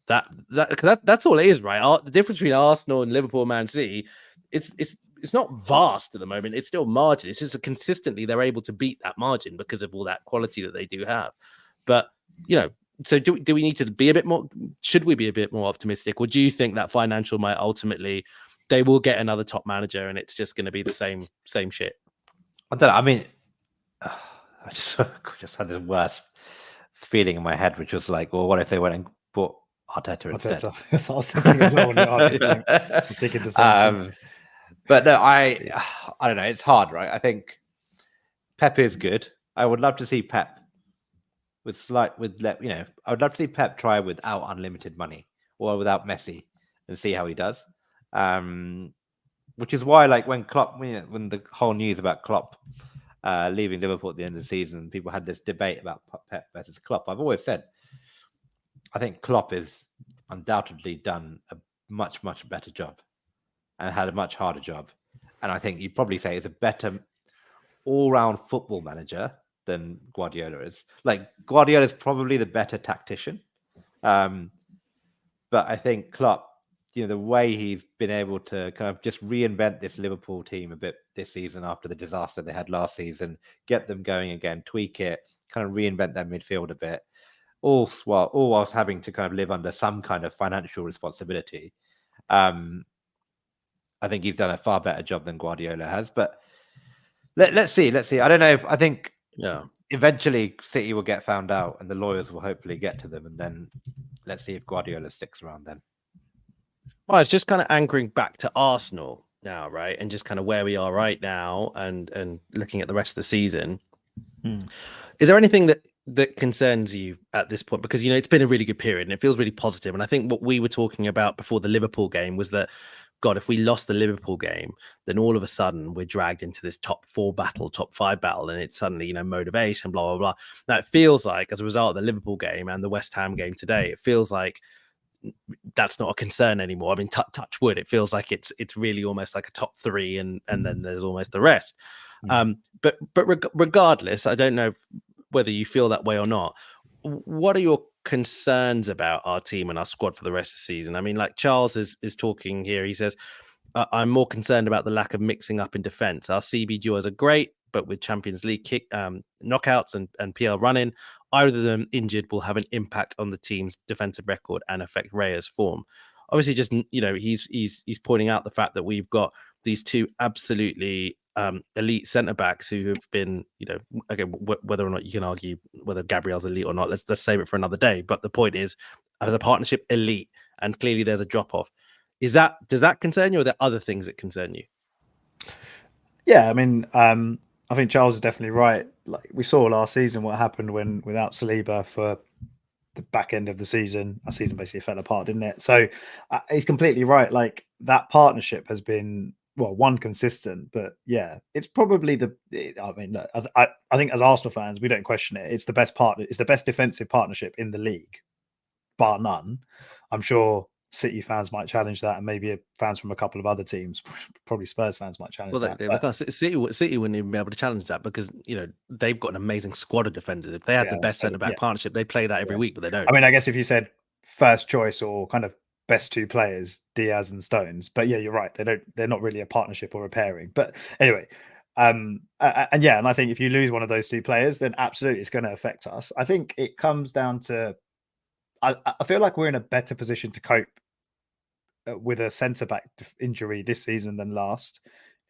that's all it is, right? The difference between Arsenal and Liverpool, Man City, it's not vast at the moment. It's still margin. It's just consistently they're able to beat that margin because of all that quality that they do have. But so do we need to be a bit more? Should we be a bit more optimistic, or do you think that financial might ultimately they will get another top manager and it's just going to be the same shit? I don't know. I mean, I just had this worst feeling in my head, which was like, well, what if they went and bought Arteta instead? That's what I was thinking as well. I'm thinking the same thing. But no, I don't know. It's hard, right? I think Pep is good. I would love to see Pep I would love to see Pep try without unlimited money or without Messi and see how he does. Which is why, like, when Klopp, when the whole news about Klopp leaving Liverpool at the end of the season, people had this debate about Pep versus Klopp. I've always said, I think Klopp has undoubtedly done a much better job and had a much harder job. And I think you'd probably say is a better all-round football manager than Guardiola is. Like, Guardiola is probably the better tactician. But I think Klopp, the way he's been able to kind of just reinvent this Liverpool team a bit this season after the disaster they had last season, get them going again, tweak it, kind of reinvent their midfield a bit, all whilst having to kind of live under some kind of financial responsibility. I think he's done a far better job than Guardiola has, but let's see. I don't know. I think eventually City will get found out and the lawyers will hopefully get to them, and then let's see if Guardiola sticks around then. Well, it's just kind of anchoring back to Arsenal now, right? And just kind of where we are right now and looking at the rest of the season. Is there anything that concerns you at this point? Because, it's been a really good period and it feels really positive. And I think what we were talking about before the Liverpool game was that, God, if we lost the Liverpool game, then all of a sudden we're dragged into this top 4 battle, top 5 battle, and it's suddenly, motivation, blah, blah, blah. Now, it feels like as a result of the Liverpool game and the West Ham game today, it feels like that's not a concern anymore. I mean, touch wood, it feels like it's really almost like a top 3 and then there's almost the rest. But regardless, I don't know whether you feel that way or not. What are your concerns about our team and our squad for the rest of the season? I mean, like Charles is talking here. He says, I'm more concerned about the lack of mixing up in defense. Our CB duos are great, but with Champions League knockouts and PL running, either of them injured will have an impact on the team's defensive record and affect Raya's form. Obviously, just he's pointing out the fact that we've got these 2 absolutely elite centre backs who have been, again, whether or not you can argue whether Gabriel's elite or not, let's save it for another day. But the point is, as a partnership, elite, and clearly there's a drop off. Does that concern you, or are there other things that concern you? Yeah, I mean, I think Charles is definitely right. Like we saw last season what happened when without Saliba for the back end of the season, our season basically fell apart, didn't it? So he's completely right. Like that partnership has been one consistent, but yeah, it's probably I mean, look, I think as Arsenal fans, we don't question it. It's the best partner. It's the best defensive partnership in the league, bar none. I'm sure City fans might challenge that, and maybe fans from a couple of other teams, probably Spurs fans, might challenge that. Because City wouldn't even be able to challenge that because they've got an amazing squad of defenders. If they had the best centre back partnership, they play that every week, but they don't. I mean, I guess if you said first choice or kind of best two players, Diaz and Stones, but yeah, you're right. They're not really a partnership or a pairing. But anyway, and I think if you lose one of those two players, then absolutely it's going to affect us. I think it comes down to I feel like we're in a better position to cope with a centre back injury this season than last.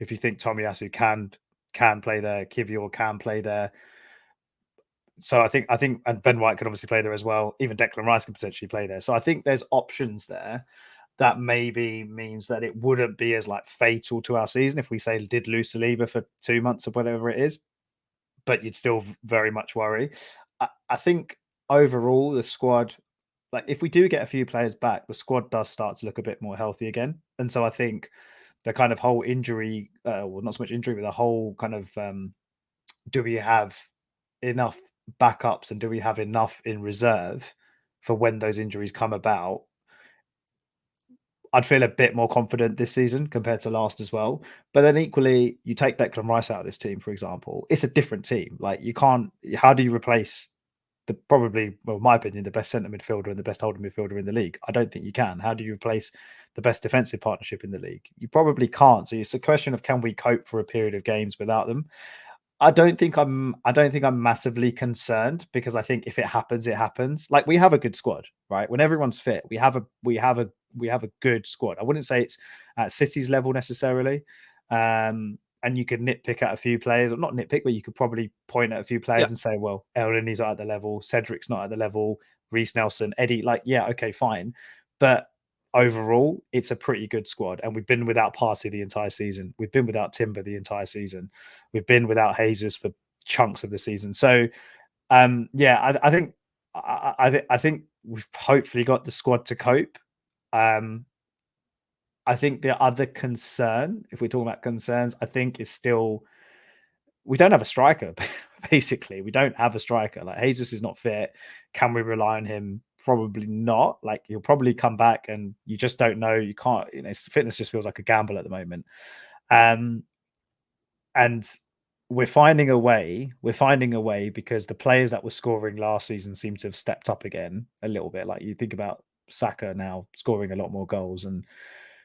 If you think Tomiyasu can play there, Kivior can play there. So I think, and Ben White could obviously play there as well. Even Declan Rice could potentially play there. So I think there's options there that maybe means that it wouldn't be as like fatal to our season if we say did lose Saliba for 2 months or whatever it is, but you'd still very much worry. I think overall the squad, like if we do get a few players back, the squad does start to look a bit more healthy again. And so I think the kind of whole injury, well, not so much injury, but the whole kind of do we have enough backups and do we have enough in reserve for when those injuries come about? I'd feel a bit more confident this season compared to last as well. But then equally, you take Declan Rice out of this team, for example, it's a different team. Like you can't, how do you replace the probably, well, in my opinion, the best centre midfielder and the best holding midfielder in the league? I don't think you can. How do you replace the best defensive partnership in the league? You probably can't. So it's a question of can we cope for a period of games without them? I don't think I'm massively concerned because I think if it happens, it happens. Like we have a good squad, right? When everyone's fit, we have a good squad. I wouldn't say it's at City's level necessarily. And you could nitpick at a few players, or not nitpick, but you could probably point at a few players and say, well, Elneny's not at the level, Cedric's not at the level, Reece Nelson, Eddie, like, yeah, okay, fine. But overall, it's a pretty good squad. And we've been without Partey the entire season. We've been without Timber the entire season. We've been without Jesus for chunks of the season. So, I think we've hopefully got the squad to cope. I think the other concern, if we're talking about concerns, I think is still we don't have a striker. Basically, we don't have a striker. Like Jesus is not fit. Can we rely on him? Probably not. Like he'll probably come back, and you just don't know. You can't. Fitness just feels like a gamble at the moment. And we're finding a way. We're finding a way because the players that were scoring last season seem to have stepped up again a little bit. Like you think about Saka now scoring a lot more goals and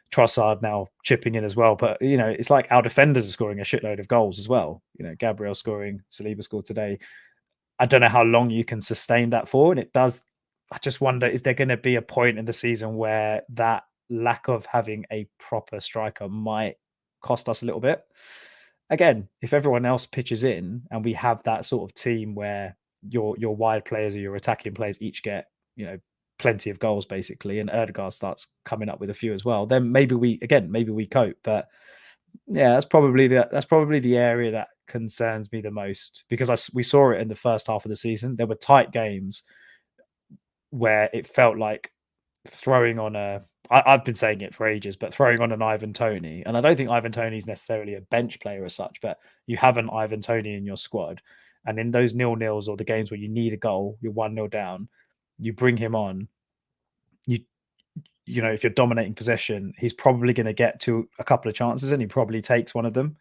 Trossard now chipping in as well. But, it's like our defenders are scoring a shitload of goals as well. Gabriel scoring, Saliba scored today. I don't know how long you can sustain that for. And I just wonder, is there going to be a point in the season where that lack of having a proper striker might cost us a little bit? Again, if everyone else pitches in and we have that sort of team where your wide players or your attacking players each get, plenty of goals basically, and Erdegaard starts coming up with a few as well, then maybe we cope. But yeah, that's probably the area that concerns me the most because we saw it in the first half of the season. There were tight games where it felt like throwing on I've been saying it for ages, but throwing on an Ivan Toney, and I don't think Ivan Toney is necessarily a bench player as such, but you have an Ivan Toney in your squad, and in those 0-0s or the games where you need a goal, you're 1-0 down, you bring him on. If you're dominating possession, he's probably going to get to a couple of chances, and he probably takes one of them.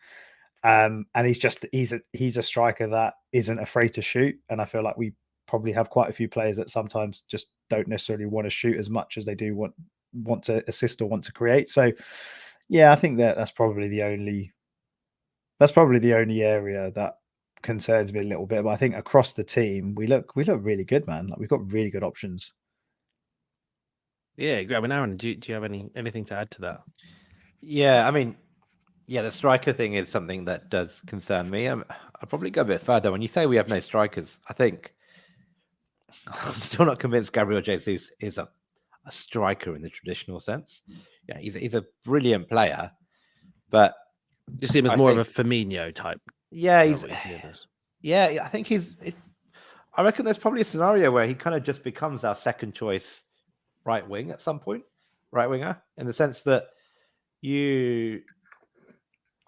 And he's a striker that isn't afraid to shoot, and I feel like we probably have quite a few players that sometimes just don't necessarily want to shoot as much as they do want to assist or want to create. So, yeah, I think that's probably the only area that concerns me a little bit. But I think across the team, we look really good, man. Like we've got really good options. Yeah, I mean, Aaron, do you have anything to add to that? Yeah, I mean, Yeah, the striker thing is something that does concern me. I'll probably go a bit further. When you say we have no strikers, I think I'm still not convinced Gabriel Jesus is a striker in the traditional sense. Yeah, he's a brilliant player, but You see him as I more of think a Firmino type. yeah, Is that he's what you see him as? yeah, I think I reckon there's probably a scenario where he kind of just becomes our second choice right wing at some point, right winger, in the sense that you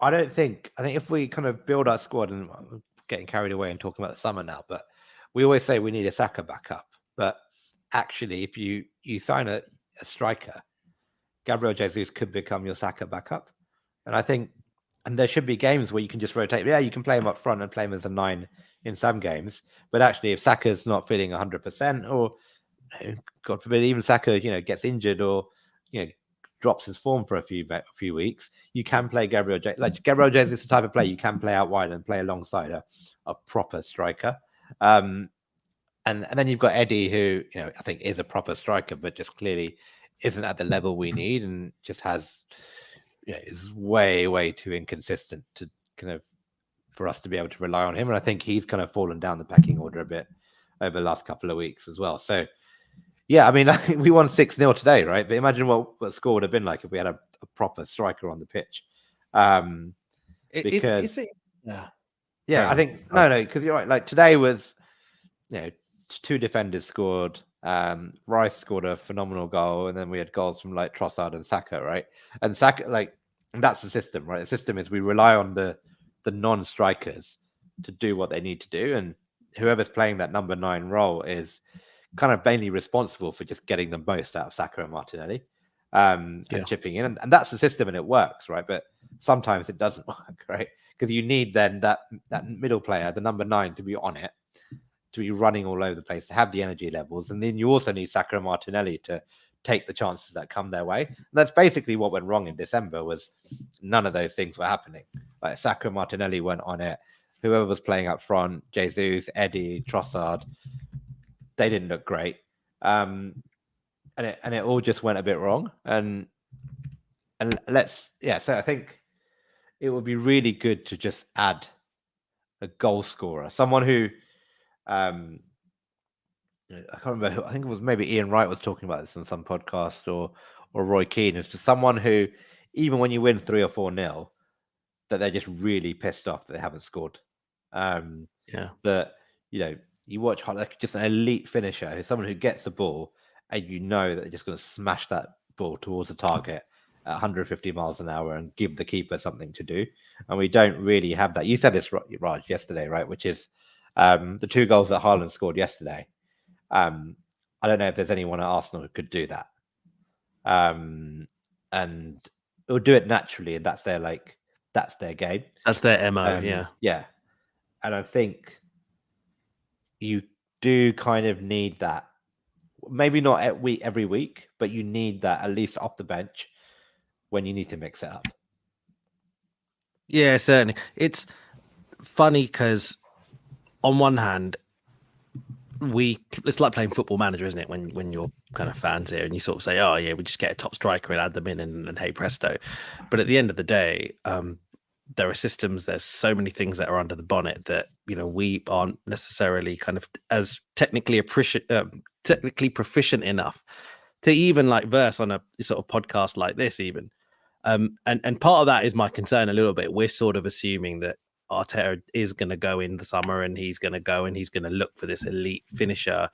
I think if we kind of build our squad, and I'm getting carried away and talking about the summer now, but we always say we need a Saka backup. But actually, if you sign a striker, Gabriel Jesus could become your Saka backup. And I think, and there should be games where you can just rotate. Yeah, you can play him up front and play him as a 9 in some games. But actually, if Saka's not feeling 100%, or God forbid, even Saka, gets injured or drops his form for a few weeks, you can play Gabriel Jesus. Like Gabriel Jesus is the type of player you can play out wide and play alongside a proper striker. And then you've got Eddie, who I think is a proper striker, but just clearly isn't at the level we need, and just has is way too inconsistent to kind of for us to be able to rely on him. And I think he's kind of fallen down the pecking order a bit over the last couple of weeks as well. So yeah, I mean, we won 6-0 today, right? But imagine what the score would have been like if we had a proper striker on the pitch. Because Yeah. I think no, because you're right. Like today was, two defenders scored. Rice scored a phenomenal goal, and then we had goals from like Trossard and Saka, right? And Saka, and that's the system, right? The system is we rely on the non-strikers to do what they need to do, and whoever's playing that number 9 role is kind of mainly responsible for just getting the most out of Saka and Martinelli, and chipping in, and that's the system, and it works, right? But sometimes it doesn't work, right? Because you need then that middle player, the number 9, to be on it, to be running all over the place, to have the energy levels, and then you also need Saka and Martinelli to take the chances that come their way. And that's basically what went wrong in December. Was none of those things were happening. Like Saka and Martinelli weren't on it. Whoever was playing up front, Jesus, Eddie, Trossard, they didn't look great, and it all just went a bit wrong. And so I think it would be really good to just add a goal scorer, someone who, I can't remember who, I think it was maybe Ian Wright was talking about this on some podcast, or Roy Keane. It's just someone who, even when you win 3 or 4-0, that they're just really pissed off that they haven't scored. That you watch like just an elite finisher, someone who gets the ball and that they're just going to smash that ball towards the target at 150 miles an hour and give the keeper something to do. And we don't really have that. You said this, Raj, yesterday, right? Which is the 2 goals that Haaland scored yesterday. I don't know if there's anyone at Arsenal who could do that. And it will do it naturally, and that's their game. That's their MO, yeah. And I think you do kind of need that. Maybe not every week, but you need that at least off the bench when you need to mix it up. Yeah, certainly. It's funny because on one hand, it's like playing Football Manager, isn't it? When you're kind of fans here and you sort of say, oh yeah, we just get a top striker and add them in and hey presto. But at the end of the day, there are systems, there's so many things that are under the bonnet that we aren't necessarily kind of as technically proficient enough to even like verse on a sort of podcast like this even. And part of that is my concern a little bit. We're sort of assuming that Arteta is going to go in the summer and he's going to look for this elite finisher.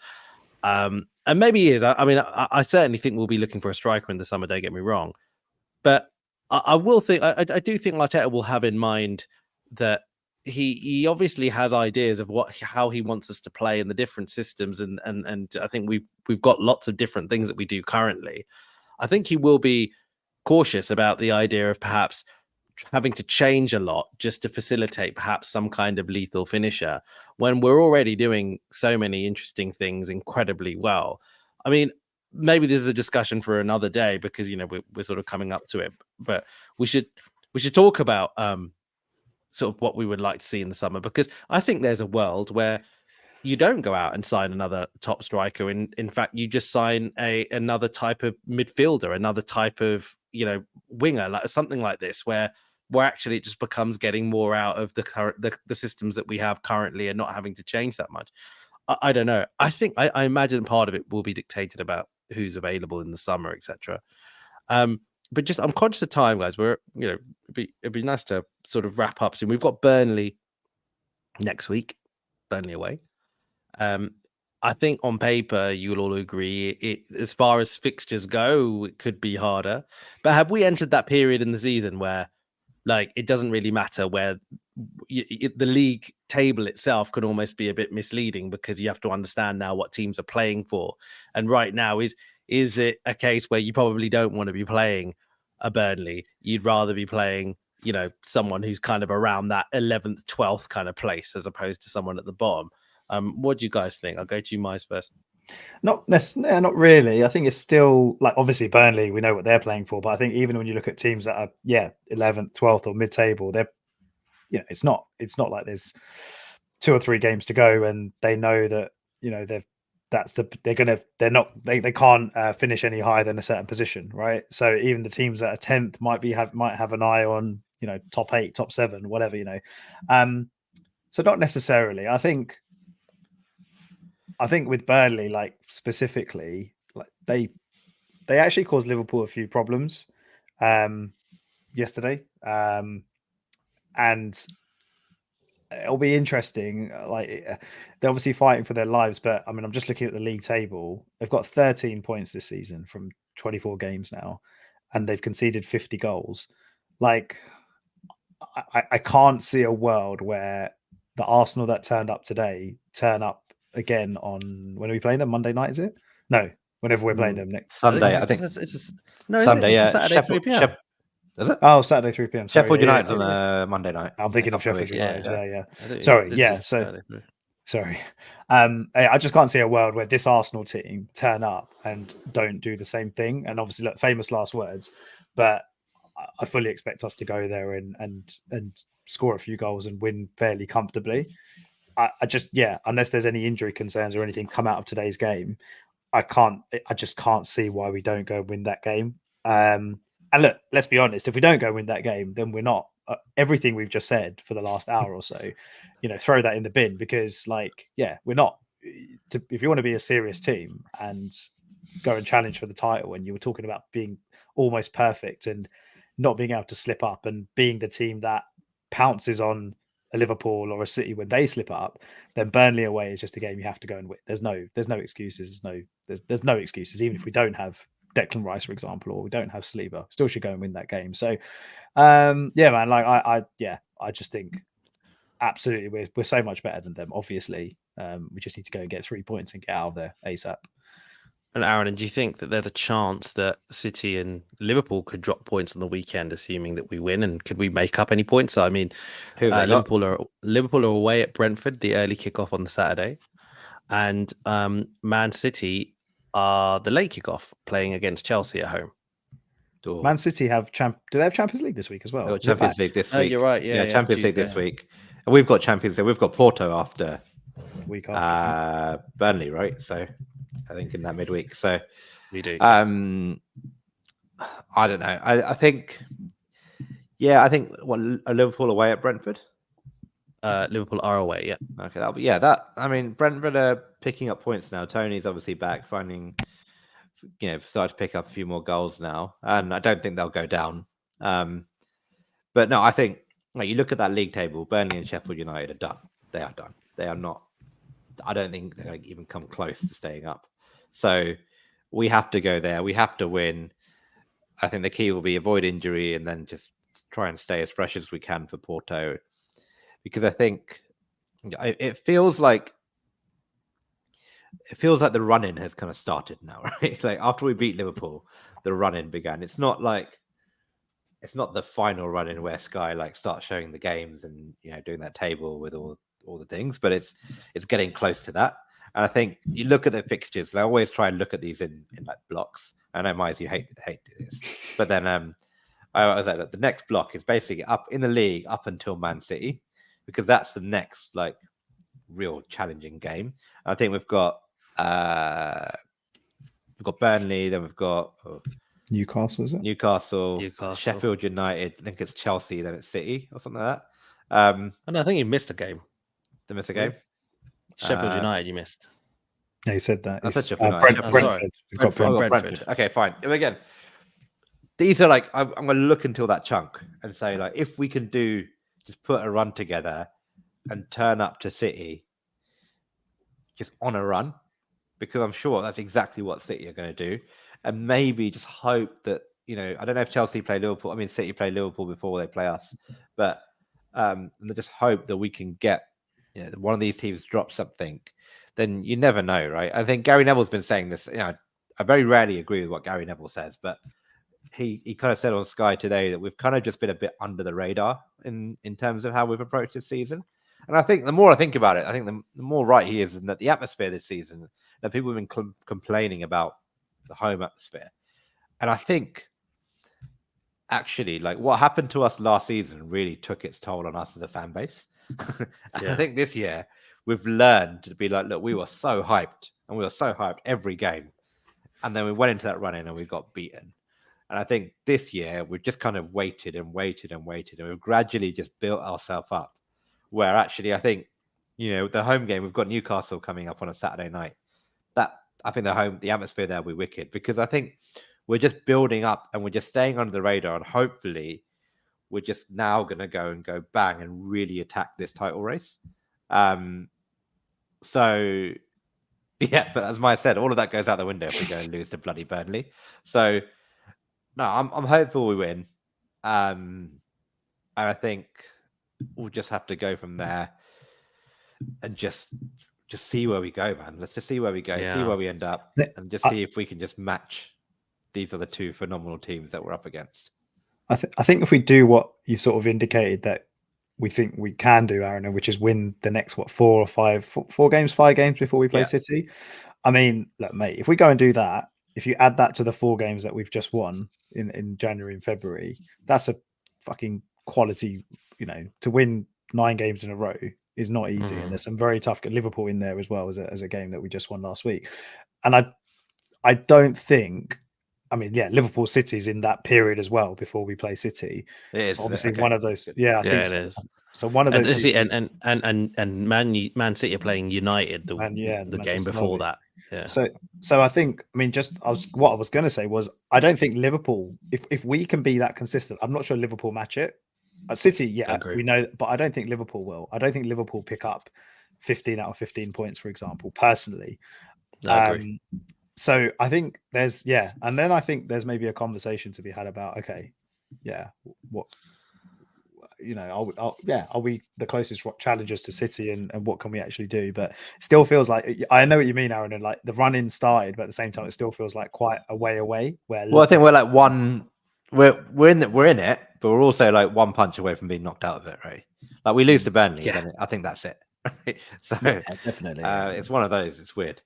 And maybe he is. I certainly think we'll be looking for a striker in the summer, don't get me wrong. But I do think Arteta will have in mind that he obviously has ideas of how he wants us to play in the different systems. And I think we've got lots of different things that we do currently. I think he will be cautious about the idea of perhaps having to change a lot just to facilitate perhaps some kind of lethal finisher when we're already doing so many interesting things incredibly well. I mean, maybe this is a discussion for another day because we're sort of coming up to it, but we should talk about sort of what we would like to see in the summer, because I think there's a world where you don't go out and sign another top striker. In fact, you just sign another type of midfielder, another type of winger, like something like this, where where actually it just becomes getting more out of the current the systems that we have currently and not having to change that much. I don't know. I think I imagine part of it will be dictated about who's available in the summer, etc. But just I'm conscious of time, guys. We're it'd be nice to sort of wrap up soon. We've got Burnley next week, Burnley away. I think on paper you'll all agree it as far as fixtures go, it could be harder. But have we entered that period in the season where like it doesn't really matter where the league table itself can almost be a bit misleading because you have to understand now what teams are playing for. And right now, is it a case where you probably don't want to be playing a Burnley? You'd rather be playing, someone who's kind of around that 11th, 12th kind of place as opposed to someone at the bottom. What do you guys think? I'll go to you, Miles, first. Not necessarily, not really. I think it's still like obviously Burnley, we know what they're playing for, but I think even when you look at teams that are 11th, 12th or mid-table, they're it's not like there's 2 or 3 games to go and they know that they can't finish any higher than a certain position, right? So even the teams that are 10th might have an eye on top 8, top 7, whatever, so not necessarily. I think with Burnley, like specifically, like they actually caused Liverpool a few problems yesterday, and it'll be interesting. Like they're obviously fighting for their lives, but I mean, I'm just looking at the league table. They've got 13 points this season from 24 games now, and they've conceded 50 goals. Like I can't see a world where the Arsenal that turned up today turn up again on when are we playing them? Monday night, is it? No, whenever we're playing them next Sunday. I think Sunday. Yeah, Saturday 3 p.m. Is it? Oh, Saturday 3 p.m. Sorry, Sheffield United on a Monday night. I'm thinking of Sheffield United. Yeah. Sorry. Sorry. I just can't see a world where this Arsenal team turn up and don't do the same thing. And obviously, look, famous last words, but I fully expect us to go there and score a few goals and win fairly comfortably. I just, unless there's any injury concerns or anything come out of today's game, I just can't see why we don't go win that game. And look, let's be honest, if we don't go win that game, then we're not everything we've just said for the last hour or so, throw that in the bin because we're not, if you want to be a serious team and go and challenge for the title, and you were talking about being almost perfect and not being able to slip up and being the team that pounces on a Liverpool or a City when they slip up, then Burnley away is just a game you have to go and win. There's no excuses. There's no excuses. Even if we don't have Declan Rice, for example, or we don't have Saliba, still should go and win that game. So, man, like I just think absolutely we're so much better than them. Obviously, we just need to go and get 3 points and get out of there ASAP. And Aaron, do you think that there's a chance that City and Liverpool could drop points on the weekend, assuming that we win? And could we make up any points? I mean, Liverpool are away at Brentford, the early kickoff on the Saturday, and Man City are the late kickoff playing against Chelsea at home. Man City do they have Champions League this week as well? Champions League this week. Oh, you're right. Yeah, Champions League this week. And we've got Champions League. We've got Porto after week after Burnley, right? So I think in that midweek. So we do. I don't know. I think Liverpool away at Brentford. Liverpool are away. Yeah. Okay, that'll be that. I mean, Brentford are picking up points now. Tony's obviously back, starting to pick up a few more goals now, and I don't think they'll go down. But no, I think you look at that league table. Burnley and Sheffield United are done. They are done. They are not. I don't think they're going to even come close to staying up. So we have to go there. We have to win. I think the key will be avoid injury and then just try and stay as fresh as we can for Porto. Because I think it feels like the run-in has kind of started now, right? Like after we beat Liverpool, the run-in began. It's not the final run-in where Sky starts showing the games and doing that table with all the things, but it's getting close to that. And I think you look at the fixtures, and I always try and look at these in blocks. I know, Miles, you hate this, but then I was like, the next block is basically up in the league up until Man City, because that's the next real challenging game. I think we've got Burnley, then we've got Newcastle, is it? Newcastle, Newcastle. Sheffield United. I think it's Chelsea, then it's City or something like that. And I think you missed a game. They miss a Really? game. Sheffield United, you missed. Yeah, you said that. I said It's, Sheffield United. Oh, Brentford. sorry. We've got Brentford. Oh, Brentford. Brentford. Okay, fine. And again, these are like I'm going to look until that chunk and say like if we can just put a run together and turn up to City just on a run, because I'm sure that's exactly what City are going to do, and maybe just hope that I don't know if Chelsea play Liverpool. I mean, City play Liverpool before they play us, but and they just hope that we can get one of these teams drop something. Then you never know, right? I think Gary Neville's been saying this. I very rarely agree with what Gary Neville says, but he kind of said on Sky today that we've kind of just been a bit under the radar in terms of how we've approached this season. And I think the more I think about it, I think the more right he is in that the atmosphere this season, that people have been complaining about the home atmosphere. And I think actually, like what happened to us last season really took its toll on us as a fan base. And I think this year we've learned to be like, look, we were so hyped and we were so hyped every game. And then we went into that run in and we got beaten. And I think this year we've just kind of waited and waited and waited. And we've gradually just built ourselves up where actually I think, the home game, we've got Newcastle coming up on a Saturday night. That I think the atmosphere there will be wicked because I think we're just building up and we're just staying under the radar. And hopefully we're just now going to go bang and really attack this title race. So yeah, but as Maya said, all of that goes out the window if we go and lose to bloody Burnley. So no, I'm hopeful we win. And I think we'll just have to go from there and just see where we go, man. Let's just see where we go, see where we end up, and just see if we can just match these are the two phenomenal teams that we're up against. I think if we do what you sort of indicated that we think we can do, Aaron, which is win the next 5 games before we play City. I mean, look, mate, if we go and do that, if you add that to the 4 games that we've just won in January and February, that's a fucking quality. To win 9 games in a row is not easy, and there's some very tough Liverpool in there as well as a game that we just won last week. And I don't think. I mean, Liverpool City's in that period as well before we play City. It is obviously okay. one of those. Yeah, I think so. It is. So one of those. And Man City are playing United the game before that. Yeah. So I think, I mean, what I was going to say was I don't think Liverpool, if we can be that consistent, I'm not sure Liverpool match it. At City, we know, but I don't think Liverpool will. I don't think Liverpool pick up 15 out of 15 points, for example, personally. I agree. So I think and then I think there's maybe a conversation to be had about, what, are we the closest challengers to City and what can we actually do? But it still feels like, I know what you mean, Aaron, and like the run-in started, but at the same time, it still feels like quite a way away. Well, I think we're like we're in it, but we're also like one punch away from being knocked out of it, right? Like we lose to Burnley, then I think that's it. Right? So definitely, it's one of those. It's weird.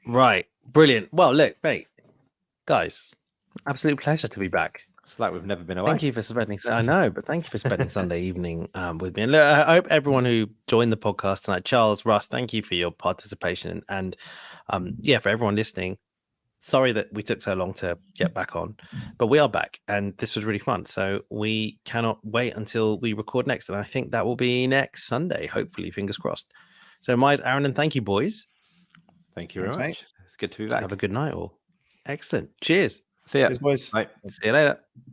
Right. Brilliant. Well, look, mate, guys, absolute pleasure to be back. It's like we've never been away. Thank you for spending. I know, but thank you for spending Sunday evening with me. And look, I hope everyone who joined the podcast tonight, Charles, Russ, thank you for your participation. And for everyone listening, sorry that we took so long to get back on, but we are back and this was really fun. So we cannot wait until we record next. And I think that will be next Sunday, hopefully, fingers crossed. So Myers, Aaron, and thank you, boys. Thank you very much. Mate. It's good to be back. Have a good night all. Excellent. Cheers. See ya. Cheers, boys. Bye. See you later.